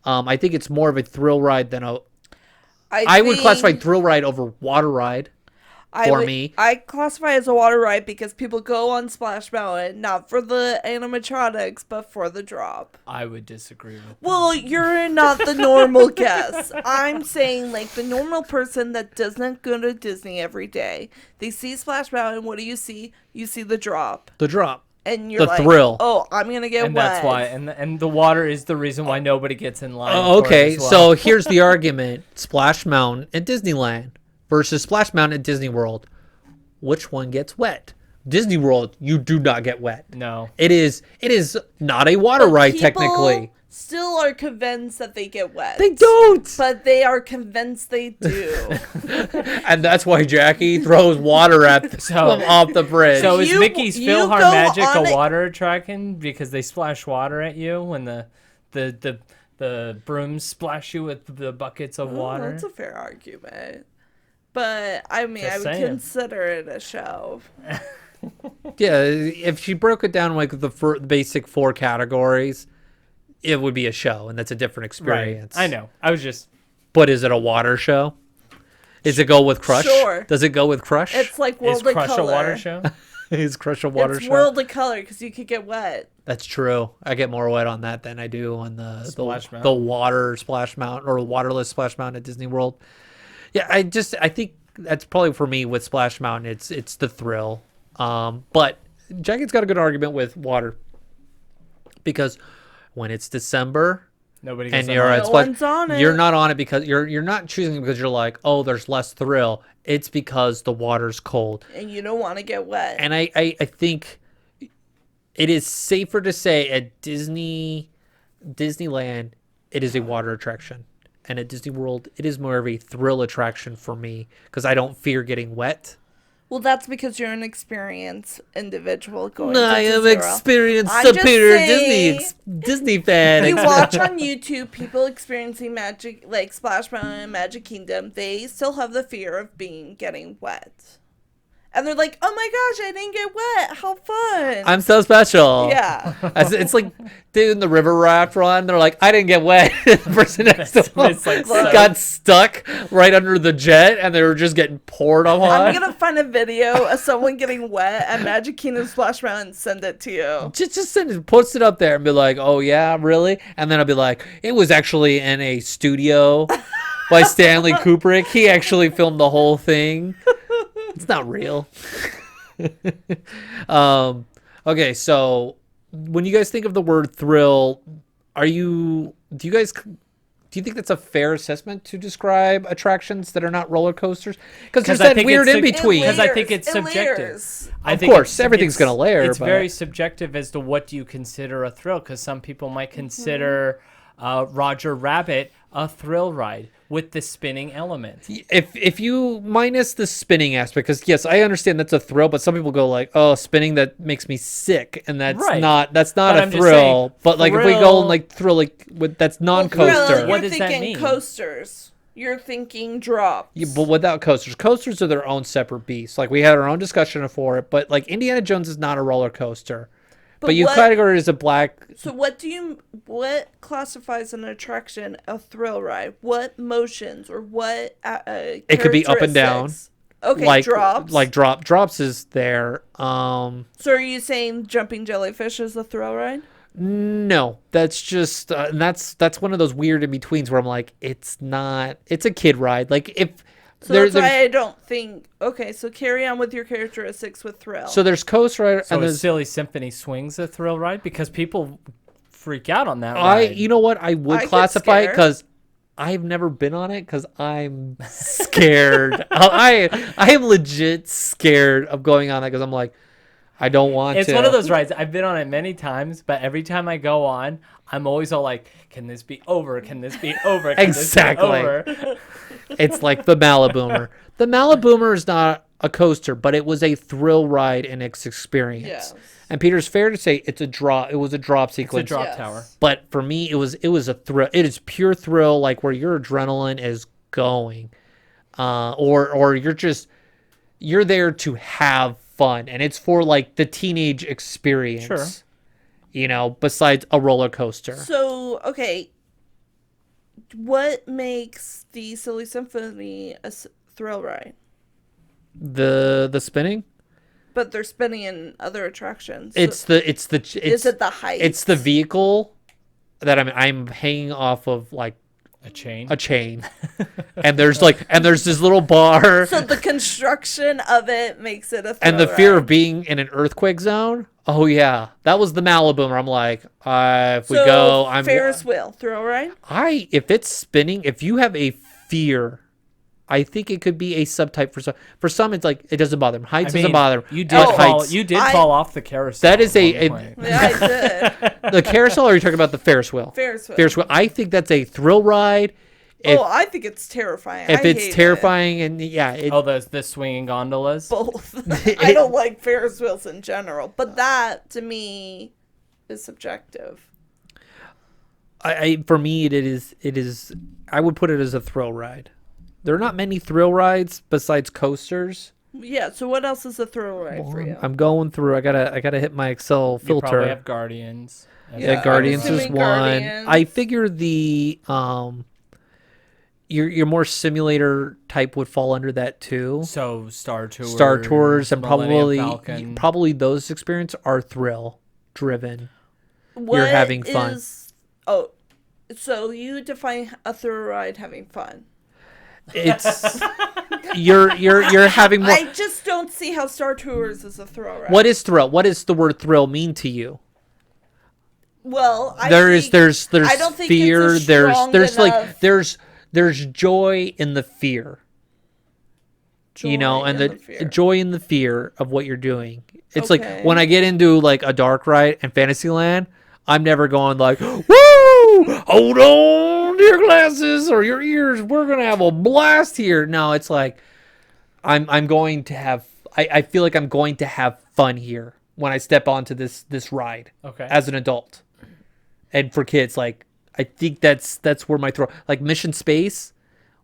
I think it's more of a thrill ride than I would classify thrill ride over water ride for me. I classify it as a water ride because people go on Splash Mountain not for the animatronics but for the drop. I would disagree with. Well, you're not the normal guest. I'm saying the normal person that doesn't go to Disney every day. They see Splash Mountain. What do you see? You see the drop. The drop. And you're The thrill. oh, I'm going to get And wet. that's why, and the water is the reason why nobody gets in line. Oh, for it okay, as well. so here's the argument. Splash Mountain at Disneyland versus Splash Mountain at Disney World. Which one gets wet? Disney World, you do not get wet. No. It is not a water ride People technically. still are convinced that they get wet. They don't. But they are convinced they do. And that's why Jackie throws water at them off the bridge. So is Mickey's you Philhar go Magic on a it- water attraction because they splash water at you when the brooms splash you with the buckets of Oh, water? that's a fair argument. But I mean, Just I would saying. consider it a show. yeah, if she broke it down like the basic four categories, it would be a show, and that's a different experience. I know. I was just But is it a water show? Does it go with Crush? Sure. Does it go with Crush? It's like is World of Crush Color. a water show? Is Crush a water It's show? World of Color because you could get wet. That's true. I get more wet on that than I do on the Splash the Mountain. water Splash Mountain or waterless Splash Mountain at Disney World. Yeah, I think that's probably for me with Splash Mountain. It's the thrill. But Jackie's got a good argument with water. because when it's December Nobody and goes you're on at No Splash, one's on it. you're not on it because you're not choosing it because you're like, oh, there's less thrill. It's because the water's cold. And you don't want to get wet. And I think it is safer to say at Disneyland, it is a water attraction. And at Disney World, it is more of a thrill attraction for me because I don't fear getting wet. Well, that's because you're an experienced individual going No, to I am Disney World. experienced I'm just superior saying, Disney fan. You watch on YouTube people experiencing magic, like Splash Mountain and Magic Kingdom. They still have the fear of getting wet, and they're like, "Oh my gosh, I didn't get wet. How fun!" I'm so special. Yeah. It's like doing the river raft run. They're like, I didn't get wet. The person next to them It's like so- got stuck right under the jet, and they were just getting poured on. I'm gonna find a video of someone getting wet at Magic Kingdom Splash Mountain and send it to you. Just send it, post it up there and be like, oh yeah, really? And then I'll be like, it was actually in a studio by Stanley Kubrick. He actually filmed the whole thing. It's not real. Okay, so when you guys think of the word thrill, do you think that's a fair assessment to describe attractions that are not roller coasters? Because there's I that think weird it's in between. Because I think it's It subjective. layers. I Of think course, everything's gonna layer, It's but- very subjective as to what do you consider a thrill. Because some people might consider Roger Rabbit a thrill ride with the spinning element. If you minus the spinning aspect, because yes, I understand that's a thrill, but some people go like, "Oh, spinning, that makes me sick," and that's Right. not But a I'm just thrill. saying, But like if we go and like thrill, like that's non-coaster. Thrill, What you're does that thinking mean? coasters. You're thinking drops. Yeah, but without coasters, coasters are their own separate beast. Like we had our own discussion for it, but like Indiana Jones is not a roller coaster. But you what- categorize it as a black. So what classifies an attraction a thrill ride? What motions or what It could be up and down. characteristics? Okay, Like drops. like drops is there. So are you saying jumping jellyfish is a thrill ride? No, that's just and that's one of those weird in betweens where I'm like, it's not. It's a kid ride. Like if So that's why I don't think. Okay, so carry on with your characteristics with thrill. so there's coast ride So and is there's Silly Symphony Swings a thrill ride? Because people freak out on that ride. you know what I would I get classify it scared. because I've never been on it because I'm scared. I am legit scared of going on it because I'm like, I don't want It's to. one of those rides. I've been on it many times, but every time I go on, I'm always all like, "Can this be over? Can this be over? Can Exactly. This be over?" It's like the Maliboomer. The Maliboomer is not a coaster, but it was a thrill ride in its experience. Yes. And Peter's fair to say it's a drop. It was a drop It's a sequence. drop Yes. tower. But for me, it was a thrill. It is pure thrill, like where your adrenaline is going, or you're there to have fun, and it's for like the teenage experience. Sure. You know, besides a roller coaster. So okay, what makes the Silly Symphony a thrill ride? The spinning. But they're spinning in other attractions. Is it the height? It's the vehicle that I'm hanging off of like A chain. a chain, and there's this little bar, So the construction of it makes it a thrill and the fear ride. of being in an earthquake zone. Oh yeah, that was the Maliboomer. I'm like, if we So go, I'm Ferris wheel thrill ride. if it's spinning, if you have a fear, I think it could be a subtype for some. For some, it's like it doesn't bother them. Heights doesn't bother them. You did But fall. heights. You did I- fall off the carousel. That is at a- one point. Yeah, I did. The carousel, or are you talking about the Ferris wheel? Ferris wheel. Ferris wheel. I think that's a thrill ride. If, I think it's terrifying. if I it's hate terrifying and yeah, Oh, the swinging gondolas. both. I don't like Ferris wheels in general, but that to me is subjective. for me it is. I would put it as a thrill ride. There are not many thrill rides besides coasters. Yeah. So what else is a thrill ride for you? I'm going through. I gotta hit my Excel You filter. probably have Guardians. Yeah, I'm Guardians is assuming one. Guardians. I figure the your more simulator type would fall under that too. So Star Tours. Star Tours and Millennium Falcon. probably those experiences are thrill driven. What having fun. Oh, so you define a thrill ride having fun? It's you're having more. I just don't see how Star Tours is a thrill ride. What is thrill? What does the word thrill mean to you? Well, I there's I don't think fear. it's a strong there's like enough there's joy in the fear. You know, joy and in the fear. joy in the fear of what you're doing. It's like Okay. when I get into like a dark ride in Fantasyland, I'm never going like, woo, hold on to your glasses or your ears. We're going to have a blast here. No, it's like, I'm going to have, I feel like I'm going to have fun here when I step onto this ride as an adult. And for kids, like, I think that's where my like Mission Space,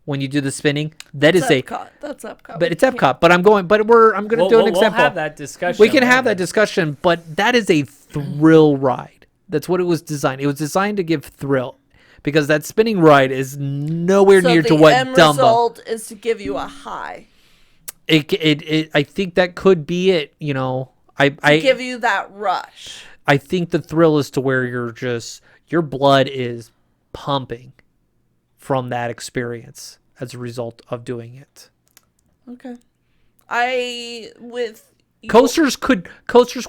when you do the spinning, that's Epcot. But it's Epcot. But I'm going to do an example. We'll have that discussion. We can have that discussion, but that is a thrill ride. That's what it was designed. It was designed to give thrill, because that spinning ride is nowhere near to what end Dumbo. result is to give you a high. I think that could be it. You know, I give you that rush. I think the thrill is to where your blood is pumping from that experience as a result of doing it. Okay. Coasters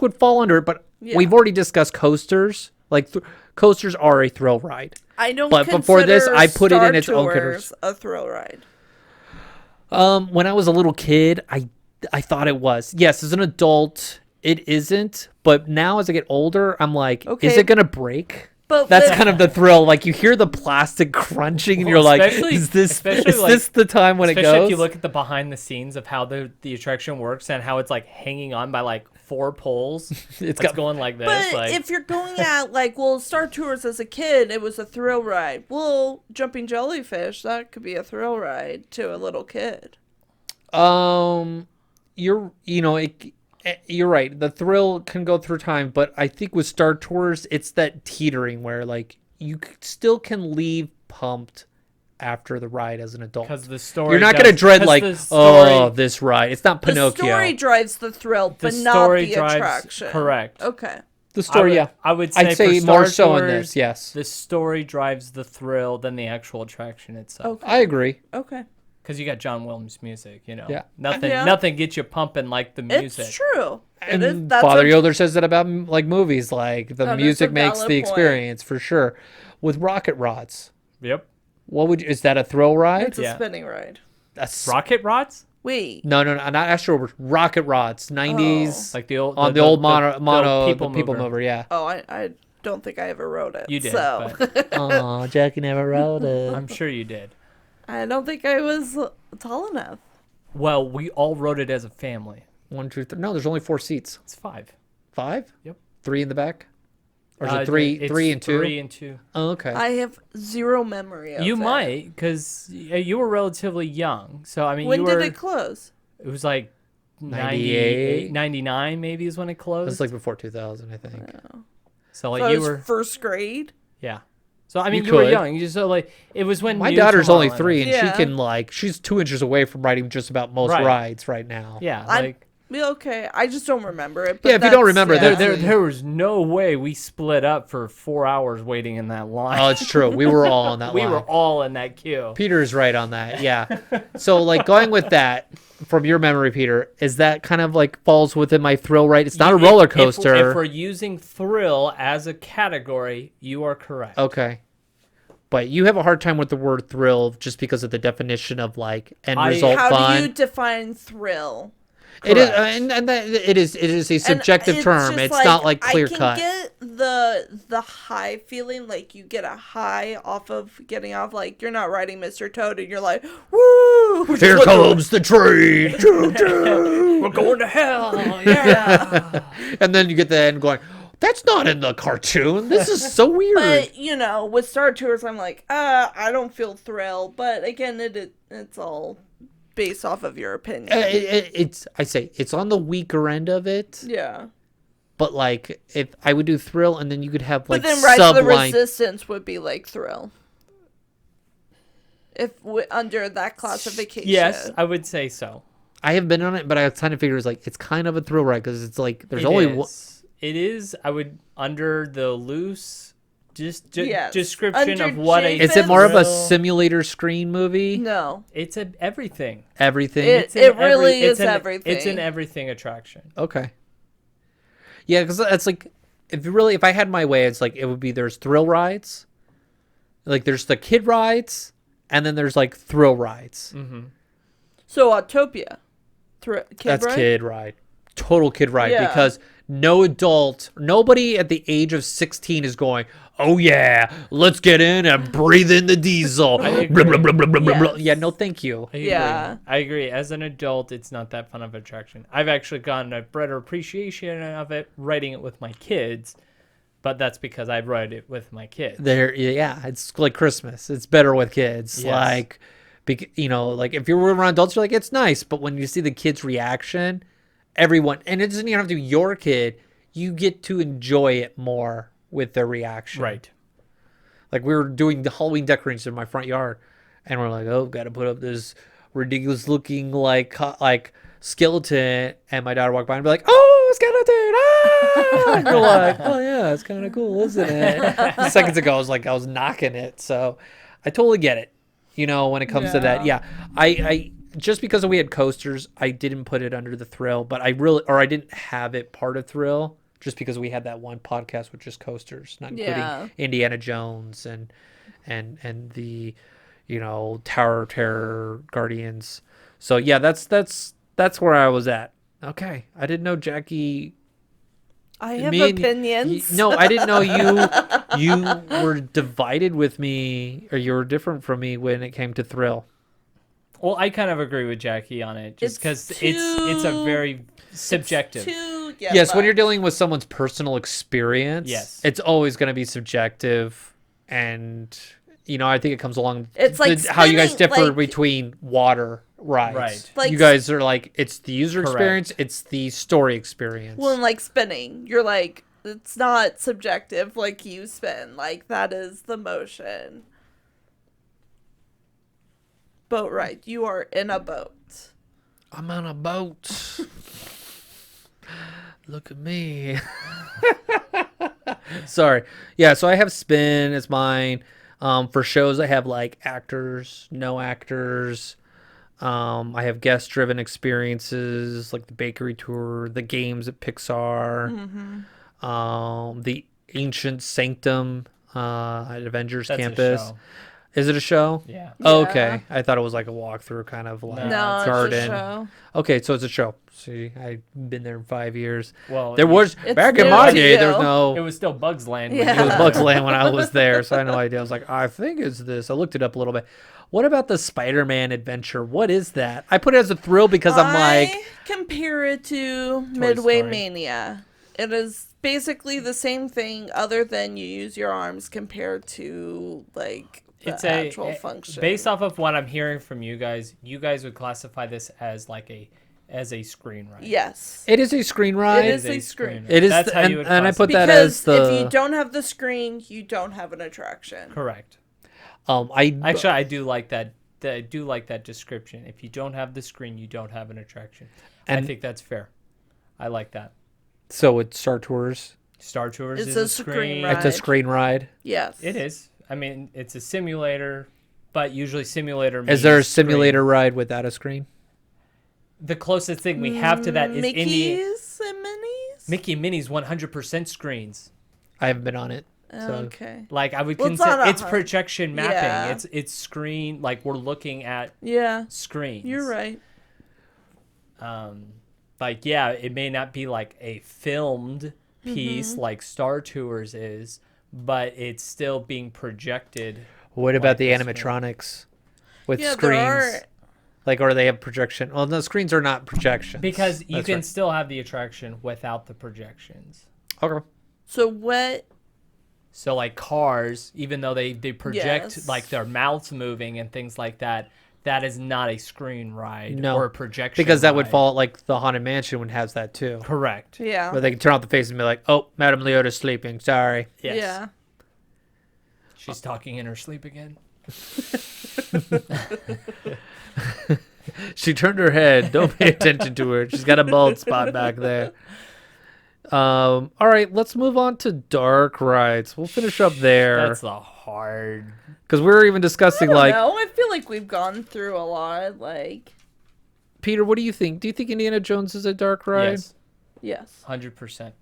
would fall under it, but we've already discussed coasters. Like coasters are a thrill ride. I don't. But before this, I put it in its own category. A thrill ride. When I was a little kid, I thought it was. Yes, as an adult, it isn't. But now as I get older, I'm like, is it gonna break? But that's kind of the thrill. Like you hear the plastic crunching, and you're like, "Is this the time when it goes?" Especially if you look at the behind the scenes of how the attraction works and how it's like hanging on by like 4 poles. It's going like this. But like, if you're going at like, well, Star Tours as a kid, it was a thrill ride. Well, Jumping Jellyfish, that could be a thrill ride to a little kid. You're right. The thrill can go through time, but I think with Star Tours, it's that teetering where like you still can leave pumped after the ride as an adult. Because the story, you're not going to dread like, this ride. It's not Pinocchio. The story drives the thrill, but not the attraction. Correct. Okay. The story, I would say I'd say for more Star so in Tours, this. Yes. The story drives the thrill than the actual attraction itself. Okay. I agree. Okay. Because you got John Williams music, you know. Yeah. Nothing gets you pumping like the music. It's true. And Father Yoder says that about like movies, like the music makes the experience for sure. With rocket rods. Yep. Is that a thrill ride? It's a spinning ride. That's rocket rods? Wait. No, not Astro Rovers. Rocket rods. 90s. Like the old on the old mono people mover. Yeah. Oh, I don't think I ever rode it. You did. So. Oh, Jackie never rode it. I'm sure you did. I don't think I was tall enough. Well, we all rode it as a family. 1, 2, 3. No, there's only 4 seats. It's 5. 5? Yep. 3 in the back? Or is it 3 and 2? 3 and 2. Oh, okay. I have zero memory of it. You might, because you were relatively young. So, I mean, when did it close? It was like 98, 99 maybe is when it closed. It was like before 2000, I think. Oh. So, like, so you was were first grade? Yeah. So, I mean, you were young. It was when my daughter's only 3, and she's 2 inches away from riding just about most rides right now. Yeah. Okay. I just don't remember it. But if you don't remember, there was no way we split up for 4 hours waiting in that line. Oh, it's true. We were all on that line. We were all in that queue. Peter's right on that. Yeah. So, like, going with that from your memory, Peter, is that kind of like falls within my thrill ride? It's not a roller coaster. If we're using thrill as a category, you are correct. Okay. But you have a hard time with the word thrill just because of the definition of like end result fun. How do you define thrill? Correct. It is, it is a subjective term. It's not like clear cut. I can get the high feeling, like you get a high off of getting off, like you're not riding Mr. Toad and you're like, woo! Here comes the train. We're going to hell. Yeah. And then you get the end going, that's not in the cartoon. This is so weird. But, with Star Tours, I'm like, I don't feel thrill. But again, it's all based off of your opinion. It's on the weaker end of it. Yeah. But like, if I would do thrill, and then you could have like. But then Rise of the Resistance would be like thrill. If under that classification. Yes, I would say so. I have been on it, but I kind of figure it's kind of a thrill ride because it's like there's only one. It is. I would under the loose. Description under of what is it more of a simulator screen movie? No, it's everything. Everything. It really is everything. It's an everything attraction. Okay. Yeah, because that's like if I had my way, it's like it would be there's thrill rides, like there's the kid rides, and then there's like thrill rides. Mm-hmm. So Autopia, That's ride? kid ride, total kid ride Yeah. because nobody at the age of 16 is going, oh yeah, let's get in and breathe in the diesel. I agree. Blah, blah, blah, blah, blah, blah. Yes. Yeah, no, thank you. I agree. Yeah. I agree. As an adult, it's not that fun of an attraction. I've actually gotten a better appreciation of it riding it with my kids, but that's because I ride it with my kids. Yeah, it's like Christmas. It's better with kids. Yes. Like, like if you're around adults, you're like, it's nice. But when you see the kid's reaction, everyone, and it doesn't even have to be your kid, you get to enjoy it more with their reaction. Right. Like we were doing the Halloween decorations in my front yard, and we're like, oh, got to put up this ridiculous looking like skeleton, and my daughter walked by and be like, oh, skeleton! Ah! And you're like, oh yeah, it's kind of cool, isn't it? Seconds ago, I was knocking it, so I totally get it. When it comes to that, yeah, I just because we had coasters, I didn't put it under the thrill, but I didn't have it part of thrill. Just because we had that one podcast with just coasters, not including Indiana Jones and the, Tower of Terror Guardians. So yeah, that's where I was at. Okay, I didn't know Jackie. I have opinions. No, I didn't know you were divided with me, or you were different from me when it came to thrill. Well, I kind of agree with Jackie on it, just because it's a very subjective. Yes, when you're dealing with someone's personal experience, yes, it's always going to be subjective, and I think it comes along. It's like how you guys differ between water rides. Right. Like, you guys are like, it's the user correct. experience, it's the story experience. Well, and like spinning, you're like, it's not subjective. Like you spin, like that is the motion. Boat ride. You are in a boat. I'm on a boat. Look at me. Sorry. Yeah, so I have spin as mine. For shows, I have like actors, no actors. I have guest-driven experiences like the bakery tour, the games at Pixar, the Ancient Sanctum at Avengers That's Campus. a show. Is it a show? Yeah. Oh, okay. I thought it was like a walkthrough kind of like No, garden. it's a show. Okay, so it's a show. See, I've been there in 5 years. Well, There was It's back in new my to day. you. There was no. it was still Bugs Land. Yeah. It was Bugs Land when I was there, so I had no idea. I was like, I think it's this. I looked it up a little bit. What about the Spider-Man adventure? What is that? I put it as a thrill because I'm like, I compare it to Midway Story. Mania. It is basically the same thing, other than you use your arms compared to like the It's actual function. Based off of what I'm hearing from you guys would classify this as like a screen ride. Yes. it is a screen ride. It is a screen. It is, That's how and, you would and I put classify that as Because the. if you don't have the screen, you don't have an attraction. Correct. I I do like that. I do like that description. If you don't have the screen, you don't have an attraction. I And- think that's fair. I like that. so it's Star Tours. Star Tours It's is a a screen screen. ride. It's a screen ride. Yes. It is. I mean, it's a simulator, but usually simulator means Is there a screen. simulator ride without a screen? The closest thing we have to that is Mickey's and Minnie's? Mickey and Minnie's 100% screens. I haven't been on it. So. Okay. Like I would Well, it's consider not a it's hun- projection mapping. Yeah. It's screen, like we're looking at Yeah. screens. You're right. Like yeah, it may not be like a filmed Mm-hmm. piece like Star Tours is, but it's still being projected. What about like the a screen. animatronics with Yeah, screens? there are. Like, or they have projection? Well, no, screens are not projections. Because you That's can right. still have the attraction without the projections. Okay. So what? So like cars, even though they project Yes. like their mouths moving and things like that, that is not a screen ride No, or a projection because that would ride. fall like the Haunted Mansion one has that too. Correct. Yeah. Where they can turn off the face and be like, "Oh, Madame Leota's sleeping. Sorry." Yes. Yeah. She's talking in her sleep again. She turned her head. Don't pay attention to her. She's got a bald spot back there. All right, let's move on to dark rides. We'll finish up there That's a hard. because we were even I discussing don't like know. I feel like we've gone through a lot. Like, Peter. What do you think? Do you think Indiana Jones is a dark ride? Yes, yes. 100%.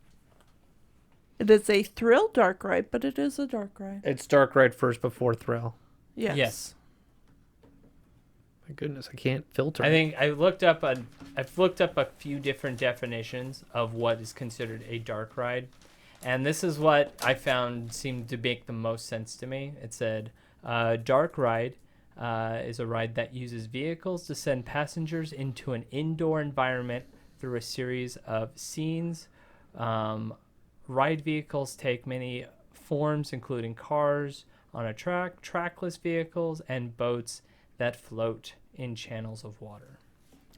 It is a thrill dark ride, but it is a dark ride. It's dark ride first before thrill. Yes. Yes. My goodness, I can't filter. I think I've looked up a few different definitions of what is considered a dark ride, and this is what I found seemed to make the most sense to me. It said, dark ride is a ride that uses vehicles to send passengers into an indoor environment through a series of scenes. Ride vehicles take many forms, including cars on a track, trackless vehicles, and boats that float in channels of water.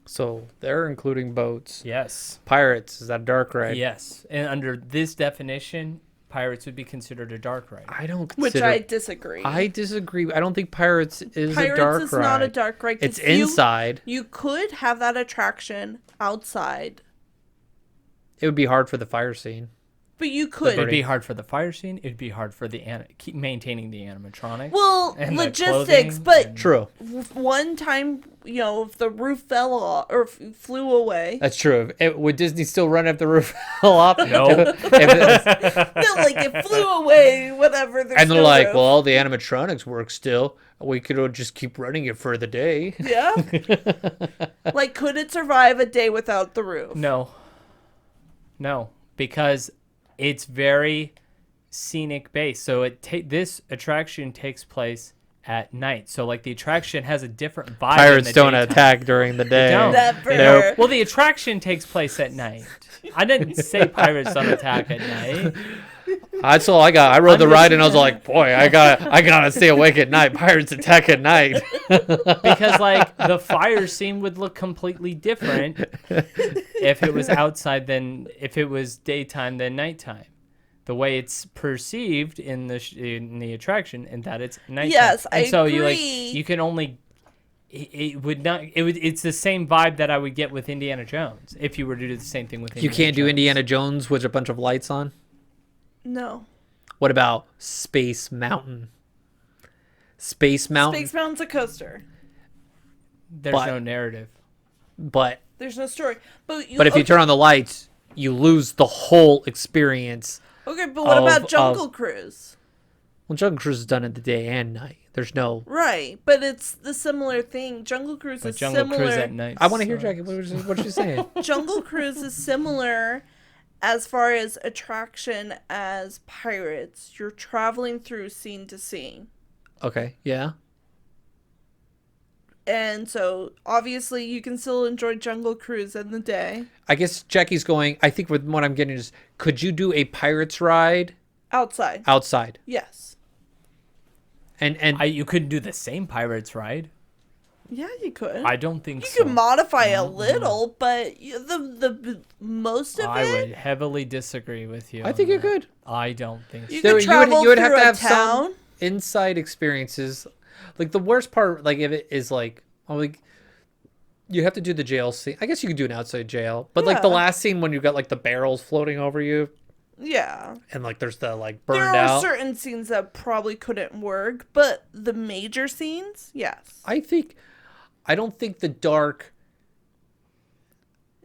So they're including boats. Yes. Pirates, is that a dark ride? Yes. And under this definition, pirates would be considered a dark ride. I don't Which consider... I disagree. I disagree. I don't think Pirates is Pirates a dark is ride. not a dark ride. 'cause It's inside. You could have that attraction outside, It would be hard for the fire scene. but you could. It'd be hard for the fire scene. It'd be hard for the keep maintaining the animatronics. Well, and the logistics, clothing but and- True. one time, if the roof fell off or flew away. That's true. Would Disney still run if the roof fell off? No. No, like it flew away, whatever. And they're like, well, all the animatronics work still. We could just keep running it for the day. Yeah. Like, could it survive a day without the roof? No, because it's very scenic based. So this attraction takes place at night. So like the attraction has a different vibe. Pirates in the don't daytime. attack during the day. don't. Never. Nope. Well, the attraction takes place at night. I didn't say pirates don't attack at night. That's all I got. I rode the I'm ride just- and I was like, boy, I gotta stay awake at night. Pirates attack at night. Because like the fire scene would look completely different if it was outside than if it was daytime than nighttime. The way it's perceived in the attraction, and that it's nighttime. Yes, and I so agree. you can only. It's the same vibe that I would get with Indiana Jones if you were to do the same thing with. You can't do Indiana Jones with a bunch of lights on. No. What about Space Mountain? Space Mountain, Space Mountain's a coaster. There's but- no narrative. but There's no story. But if you turn on the lights, you lose the whole experience. Okay, but what of- about Jungle Cruise? Well, Jungle Cruise is done in the day and night. There's no. Right, but it's the similar thing. Jungle Cruise But is Jungle similar. Cruise at night. I want to hear sucks. Jackie. What she's saying? Jungle Cruise is similar as far as attraction as Pirates. You're traveling through scene to scene. Okay. Yeah. And so obviously you can still enjoy Jungle Cruise in the day. I guess Jackie's going. I think with what I'm getting is, could you do a Pirates ride Outside. outside? Yes. And You couldn't do the same pirates ride. Yeah, you could. I don't think you so. can modify a little, but the most of I it, would heavily disagree with you. I on think you that. could. I don't think so. you There- could travel you would through have to a have town. some inside experiences. Like the worst part, like if it is like, oh, like you have to do the jail scene. I guess you could do an outside jail, but like the Yeah. last scene when you've got like the barrels floating over you, Yeah. and like there's the like There burned are out. certain scenes that probably couldn't work, but the major scenes, yes. I don't think the dark.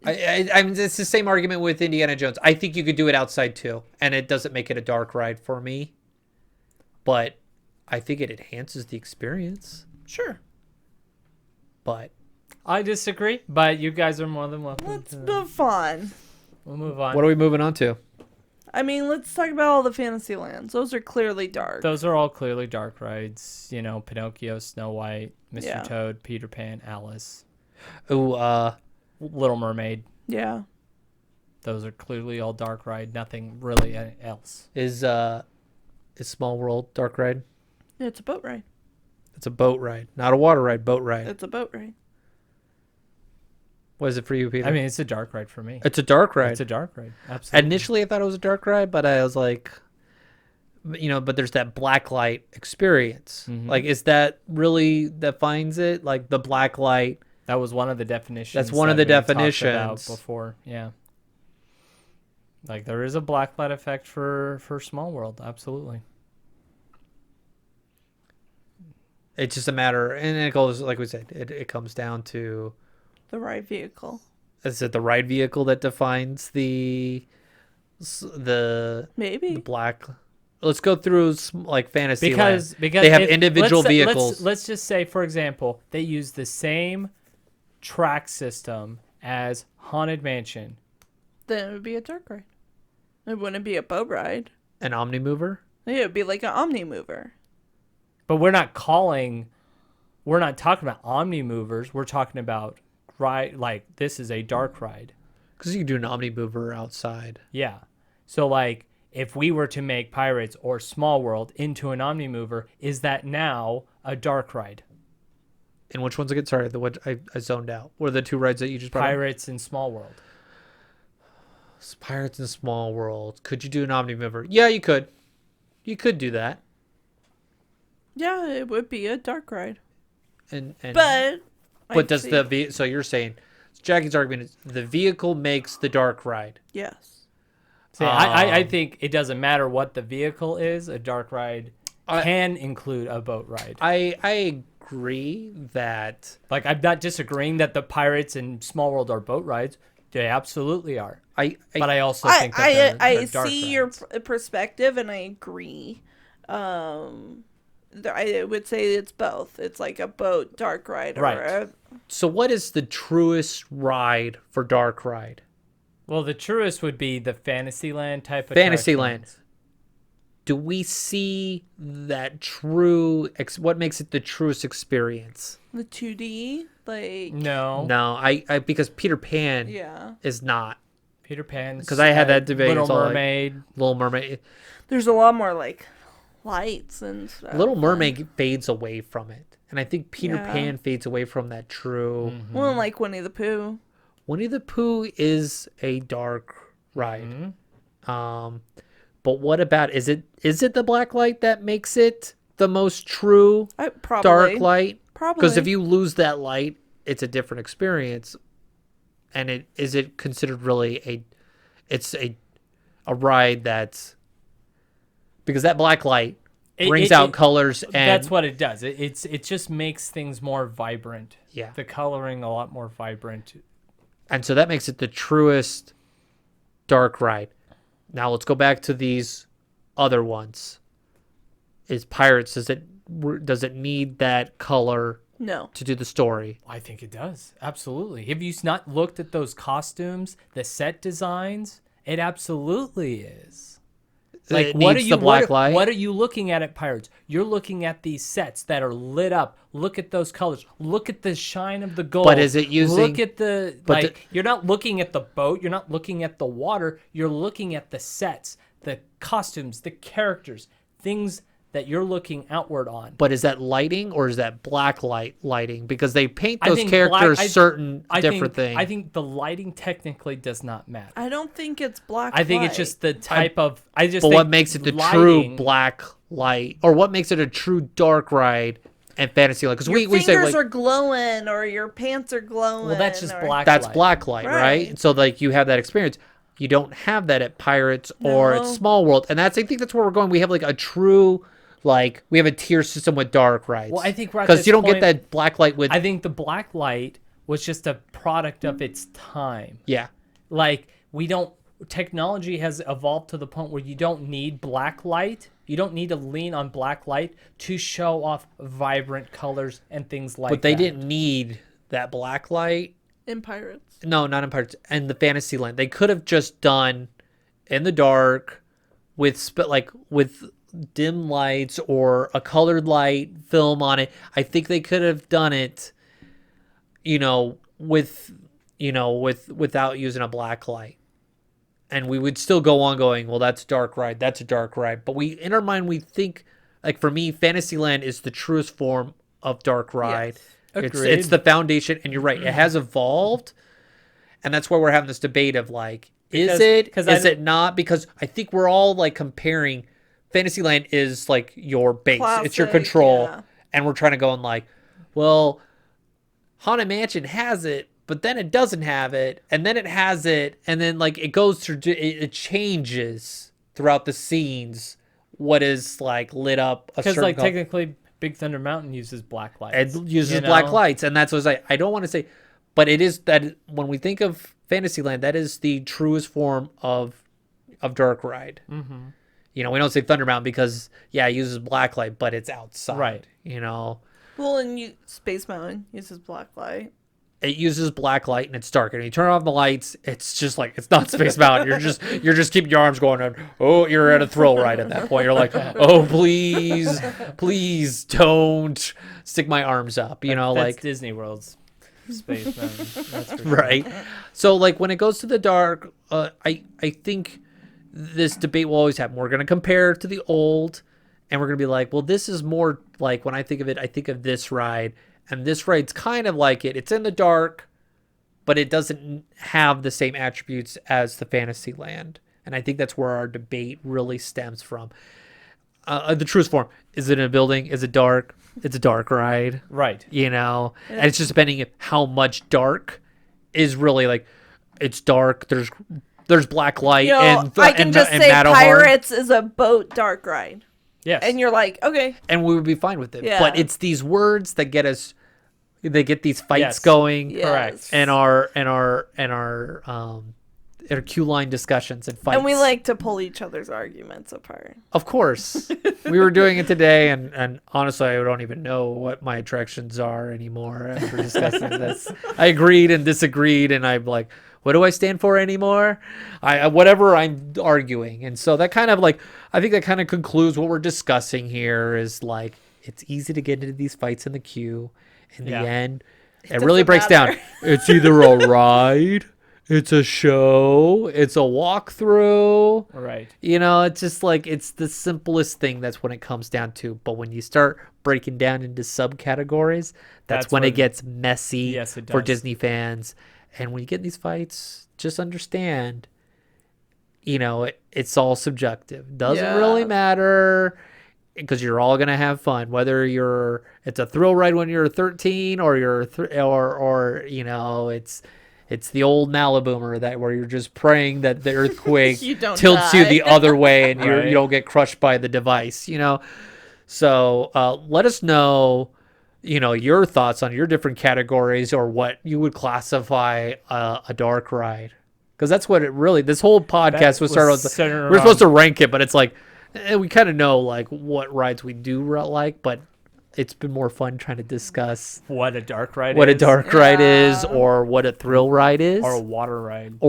I mean, it's the same argument with Indiana Jones. I think you could do it outside too, and it doesn't make it a dark ride for me. But I think it enhances the experience. Sure. But I disagree, but you guys are more than welcome. Let's to- move on. We'll move on. what are we moving on to? I mean, let's talk about all the fantasy lands. Those are clearly dark. Those are all clearly dark rides. You know, Pinocchio, Snow White, Mr. Yeah. Toad, Peter Pan, Alice, Oh, Little Mermaid. Yeah. Those are clearly all dark ride. Nothing really else. is Small World dark ride? It's a boat ride. It's a boat ride, not a water ride. Boat ride. It's a boat ride. What is it for you, Peter? I mean, it's a dark ride for me. it's a dark ride. It's a dark ride. Absolutely. Initially, I thought it was a dark ride, but I was like, but there's that black light experience. Mhm. Like, is that really defines it? Like the black light. That was one of the definitions. That's one of that the we talked about definitions. before. Yeah. Like there is a black light effect for Small World. Absolutely. It's just a matter, and it goes like we said. It comes down to, The ride vehicle. is it the ride vehicle that defines the the Maybe. black. Let's go through like fantasy because they have if- individual let's say- vehicles. Let's just say, for example, they use the same track system as Haunted Mansion. Then it would be a dark ride. It wouldn't be a boat ride. An Omnimover. Yeah, it would be like an Omnimover. But we're not talking about Omnimovers. We're talking about like this is a dark ride. Because you can do an Omnimover outside. Yeah. So like if we were to make Pirates or Small World into an Omnimover, is that now a dark ride? And which ones again? Sorry, the what I zoned out. What are the two rides that you just brought up? Pirates and Small World. Pirates in Small World. Could you do an Omnimover? Yeah, you could. You could do that. Yeah, it would be a dark ride. And But does so you're saying Jackie's argument is the vehicle makes the dark ride. Yes. See, I think it doesn't matter what the vehicle is. A dark ride can include a boat ride. I agree that Like, I'm not disagreeing that the Pirates and Small World are boat rides. They absolutely are. But I also think that they're dark see your rides. perspective, and I agree. I would say it's both. It's like a boat dark ride, Right. or a, So what is the truest ride for dark ride? Well, the truest would be the Fantasyland type of Fantasyland. attractions. Do we see that true? What makes it the truest experience? the 2D, like No. No, I because Peter Pan yeah. is not. Peter Pan. 'Cause I had that debate. Little It's all like- Mermaid. Little Mermaid. There's a lot more like lights and stuff. Little Mermaid fades away from it, and I think Peter Yeah. Pan fades away from that true. Well, like Winnie the Pooh. Winnie the Pooh is a dark ride. But what about is it the black light that makes it the most true Probably. dark light? Probably. Because if you lose that light, it's a different experience. And is it considered really a ride that's because that black light brings out colors and That's what it does. It just makes things more vibrant. Yeah. The coloring a lot more vibrant. And so that makes it the truest dark ride. Now let's go back to these other ones. Is Pirates, does it need that color no. to do the story? I think it does. Absolutely. Have you not looked at those costumes, the set designs? It absolutely is. Like, It what are needs you the black light? What are you looking at Pirates? You're looking at these sets that are lit up. Look at those colors. Look at the shine of the gold. But is it using- Look at the but like. You're not looking at the boat. You're not looking at the water. You're looking at the sets, the costumes, the characters, things that you're looking outward on. But is that lighting or is that black lighting? Because they paint I those think characters black- certain I different think, things. I think the lighting technically does not matter. I don't think it's black. I think it's just the type of. I just. But think what makes it the true lighting- black light, or what makes it a true dark ride and fantasy light? Because your we say fingers like are glowing or your pants are glowing. Well, that's just or- black. that's light. black light, right? Right. And so like you have that experience. You don't have that at Pirates or at No. Small World, and I think that's where we're going. We have like a true. Like we have a tier system with dark rides. Well, I think we're at because this you don't point- get that black light with I think the black light was just a product of its time. yeah. Like we don't. Technology has evolved to the point where you don't need black light. You don't need to lean on black light to show off vibrant colors and things like that. But they didn't need that black light. in Pirates. No, not in Pirates. And the Fantasyland, they could have just done in the dark with with dim lights or a colored light film on it. I think they could have done it, without using a black light. And we would still go on going, well, that's a dark ride. That's a dark ride. But in our mind, we think, like for me, Fantasyland is the truest form of dark ride. Yes. It's Agreed. the foundation. And you're right. It has evolved. And that's why we're having this debate of like, is it not? Because I think we're all like comparing Fantasyland is like your base. It's your Classic, control. yeah. And we're trying to go in like, well, Haunted Mansion has it, but then it doesn't have it, and then it has it, and then like it goes through, it changes throughout the scenes. What is like lit up a because certain like color. technically Big Thunder Mountain uses black lights. It uses you black know? lights, and that's what I don't want to say, but it is that when we think of Fantasyland, that is the truest form of of dark ride. Mm-hmm. You know, we don't say Thunder Mountain because it uses blacklight, but it's outside. Right. You know. Well, and Space Mountain uses black light. It uses black light and it's dark. And you turn off the lights, it's just like it's not Space Mountain. You're just keeping your arms going. And, you're at a thrill ride at that point. You're like, please don't stick my arms up. You know, that's like Disney World's Space Mountain. That's for sure. right. So like when it goes to the dark, I think this debate will always happen. We're gonna compare to the old, and we're gonna be like, well, this is more like when I think of it, I think of this ride. And this ride's kind of like it. It's in the dark, but it doesn't have the same attributes as the Fantasyland. And I think that's where our debate really stems from. The truest form. Is it in a building? Is it dark? It's a dark ride. Right. You know? And it's just depending on how much dark is really like, it's dark. There's black light. I can just say Pirates is a boat dark ride. Yes. And you're like, okay. And we would be fine with it. Yeah. But it's these words that get us, they get these fights going. Yes. Correct. And our queue line discussions and fights. And we like to pull each other's arguments apart. Of course. We were doing it today, and honestly, I don't even know what my attractions are anymore after discussing this. I agreed and disagreed, and I'm like, what do I stand for anymore? Whatever I'm arguing. And so that kind of like, I think that kind of concludes what we're discussing here is like, it's easy to get into these fights in the queue. In the end, it really breaks down. It's either a ride, it's a show, it's a walkthrough. Right. You know, it's just like, it's the simplest thing. That's when it comes down to. But when you start breaking down into subcategories, that's when it gets messy for Disney fans. And when you get in these fights, just understand, you know, it's all subjective. Doesn't really matter because you're all going to have fun, whether it's a thrill ride when you're 13 or or you know, it's the old Maliboomer where you're just praying that the earthquake tilts you the other way and you don't get crushed by the device, you know? So let us know, you know, your thoughts on your different categories or what you would classify a dark ride. Because that's what it really, this whole podcast was started we're supposed to rank it, but it's like, we kind of know like what rides we do like, but it's been more fun trying to discuss what a dark ride is or what a thrill ride is. Or a water ride.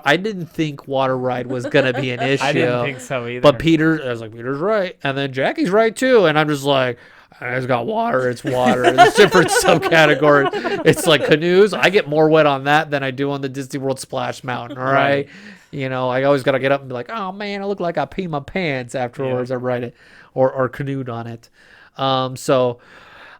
I didn't think water ride was going to be an issue. I didn't think so either. But I was like, Peter's right. And then Jackie's right too. And I'm just like, it's got water. It's water. There's different subcategories. It's like canoes. I get more wet on that than I do on the Disney World Splash Mountain. All right. You know, I always got to get up and be like, oh man, I look like I peed my pants afterwards. I ride it or canoed on it. So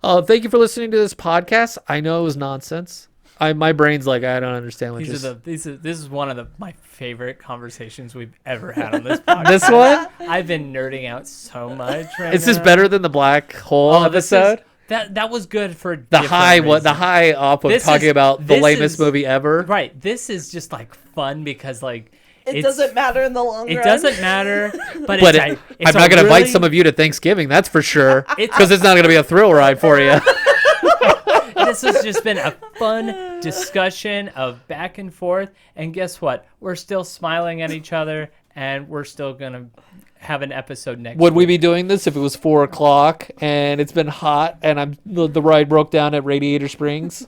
thank you for listening to this podcast. I know it was nonsense. My brain's like, I don't understand what this is one of my favorite conversations we've ever had on this podcast. This one? I've been nerding out so much right Is this better than the black hole episode? That was good for the high off of talking about the lamest movie ever. Right. This is just like fun because like it doesn't matter in the long run. It doesn't matter, but I'm not going to invite some of you to Thanksgiving, that's for sure, because it's not going to be a thrill ride for you. This has just been a fun discussion of back and forth, and guess what? We're still smiling at each other, and we're still going to have an episode next week. Would we be doing this if it was 4:00 and it's been hot and the ride broke down at Radiator Springs?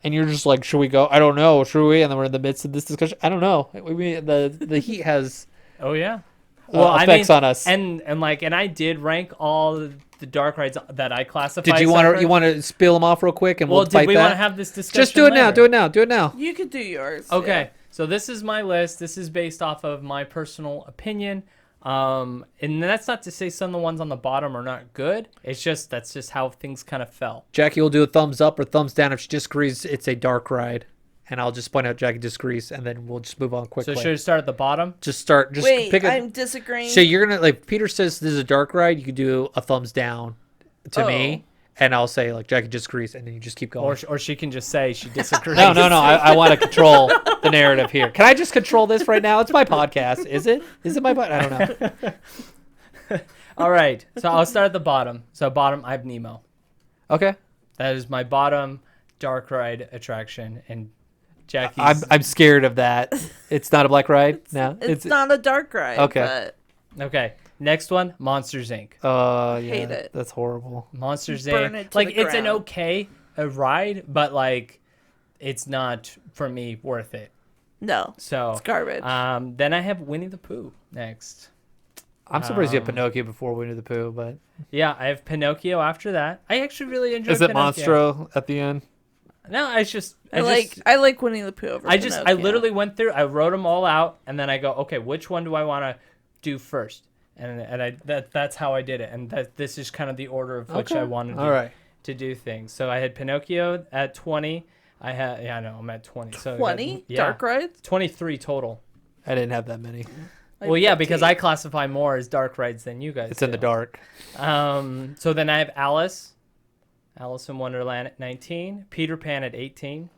And you're just like, should we go? I don't know. Should we? And then we're in the midst of this discussion. I don't know. The heat has effects on us. And I did rank all the dark rides that I classified. Did you want to spill them off real quick and we'll fight that? Did we want to have this discussion? Just do it now. Do it now. You could do yours. Okay. Yeah. So this is my list. This is based off of my personal opinion. And that's not to say some of the ones on the bottom are not good. It's just that's just how things kind of fell. Jackie will do a thumbs up or thumbs down if she disagrees. It's a dark ride, and I'll just point out Jackie disagrees, and then we'll just move on quickly. So should I start at the bottom? Wait, pick I'm disagreeing. So you're gonna like Peter says this is a dark ride. You could do a thumbs down to me. And I'll say, like, Jackie disagrees, and then you just keep going. Or she can just say she disagrees. No. I want to control the narrative here. Can I just control this right now? It's my podcast. Is it? Is it my podcast? I don't know. All right. So I'll start at the bottom. So bottom, I have Nemo. Okay. That is my bottom dark ride attraction. And Jackie's. I'm scared of that. It's not a black ride? No. It's not a dark ride. Okay. Okay. Next one, Monsters Inc. Oh, yeah. Hate it. That's horrible. Monsters Burn Inc. it to Like the it's an ground. okay ride, but like it's not for me worth it. No. So It's garbage. Then I have Winnie the Pooh next. I'm surprised you had Pinocchio before Winnie the Pooh, but Yeah, I have Pinocchio after that. I actually really enjoyed is it Pinocchio. Monstro at the end? No, I like Winnie the Pooh over I Pinocchio. literally went through, I wrote them all out, and then I go, okay, which one do I want to do first? And that's how I did it. And this is kind of the order of which I wanted to do things. So I had Pinocchio at 20. I'm at 20. So 20 yeah, dark rides. 23 total. I didn't have that many. Well, yeah, because I classify more as dark rides than you guys. It's in the dark. So then I have Alice in Wonderland at 19, Peter Pan at 18.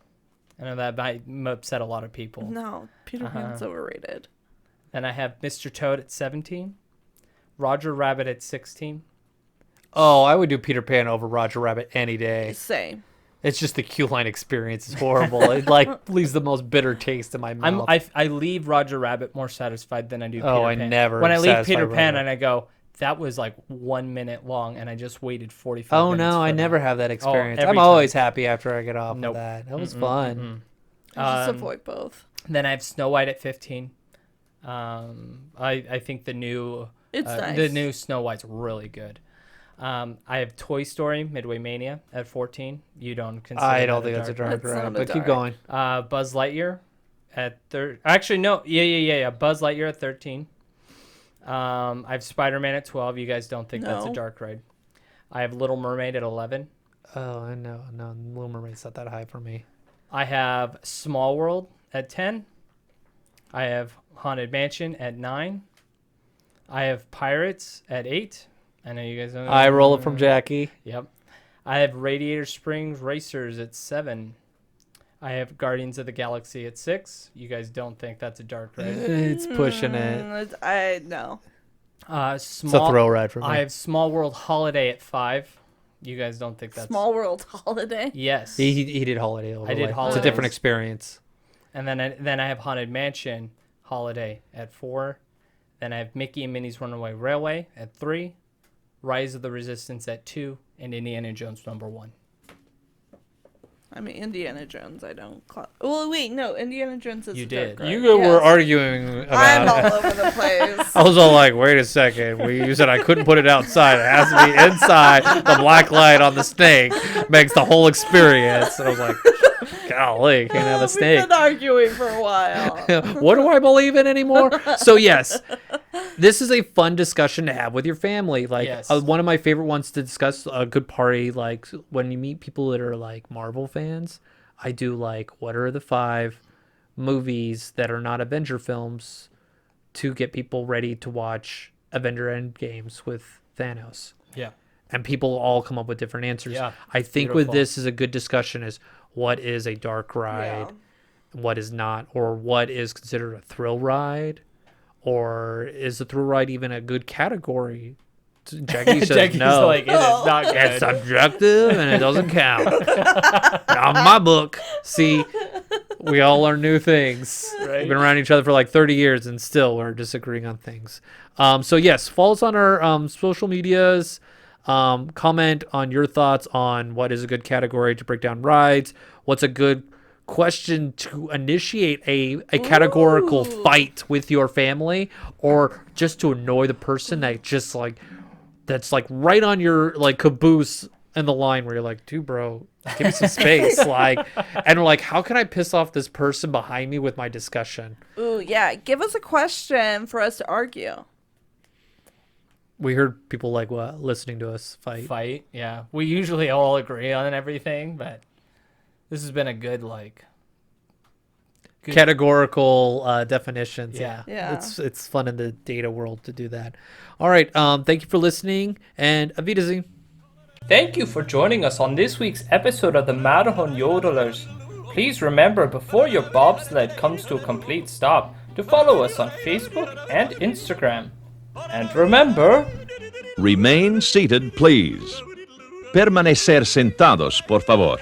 I know that might upset a lot of people. No, Peter Pan's overrated. Then I have Mr. Toad at 17, Roger Rabbit at 16. Oh, I would do Peter Pan over Roger Rabbit any day. Same. It's just the queue line experience is horrible. It like leaves the most bitter taste in my mouth. I leave Roger Rabbit more satisfied than I do Peter Oh, Pan. I never When I leave satisfy Peter Pan Roger. and I go, that was like 1 minute long, and I just waited 45 Oh minutes. no, for I that. never have that experience. every I'm time. always happy after I get off Nope. of that. That was fun. I just avoid both. Then I have Snow White at 15. I think the new It's the nice. new Snow White's really good. I have Toy Story Midway Mania at 14. You don't consider I don't that think that's a dark That's ride, not a but keep dark. going. Buzz Lightyear at Actually, no. Yeah. Buzz Lightyear at 13. I have Spider-Man at 12. You guys don't think that's a No. dark ride. I have Little Mermaid at 11. Oh, I know. No, Little Mermaid's not that high for me. I have Small World at 10. I have Haunted Mansion at 9. I have Pirates at 8. I know you guys don't know. I roll it from Jackie. Yep. I have Radiator Springs Racers at 7. I have Guardians of the Galaxy at 6. You guys don't think that's a dark ride. It's pushing it. I know. It's a thrill ride for me. I have Small World Holiday at 5. You guys don't think that's Small World Holiday. Yes. He did Holiday Overlay. I did It's a Holidays. different experience. And then I have Haunted Mansion Holiday at 4. Then I have Mickey and Minnie's Runaway Railway at 3. Rise of the Resistance at 2, and Indiana Jones #1. I mean, Indiana Jones, I don't... Well, wait, no, Indiana Jones is You a did. dark ride. You were Yes. arguing about I'm it. all over the place. I was all like, wait a second. You said I couldn't put it outside. It has to be inside. The black light on the snake makes the whole experience. And I was like, golly, can't have a snake. We've been arguing for a while. What do I believe in anymore? So yes, this is a fun discussion to have with your family. Like Yes. one of my favorite ones to discuss a good party, like when you meet people that are like Marvel fans, I do like, what are the 5 movies that are not Avenger films to get people ready to watch Avenger Endgames with Thanos? Yeah. And people all come up with different answers. Yeah, I think beautiful. with this is a good discussion is what is a dark ride, what is not, or what is considered a thrill ride, or is a thrill ride even a good category? Jackie says Jackie's no. like, it is not good. It's subjective and it doesn't count. On my book. See, we all learn new things. Right. We've been around each other for like 30 years and still we're disagreeing on things. So yes, follow us on our social medias. Comment on your thoughts on what is a good category to break down rides. What's a good question to initiate a categorical fight with your family, or just to annoy the person that just like that's like right on your like caboose in the line where you're like, dude, bro, give me some space. Like, and like, how can I piss off this person behind me with my discussion? Ooh, yeah. Give us a question for us to argue. We heard people like what listening to us fight. Yeah. We usually all agree on everything, but this has been a good Categorical definitions. Yeah. Yeah. It's fun in the data world to do that. All right. Thank you for listening, and Auf Wiedersehen. Thank you for joining us on this week's episode of the Matterhorn Yodelers. Please remember, before your bobsled comes to a complete stop, to follow us on Facebook and Instagram. And remember... Remain seated, please. Permanecer sentados, por favor.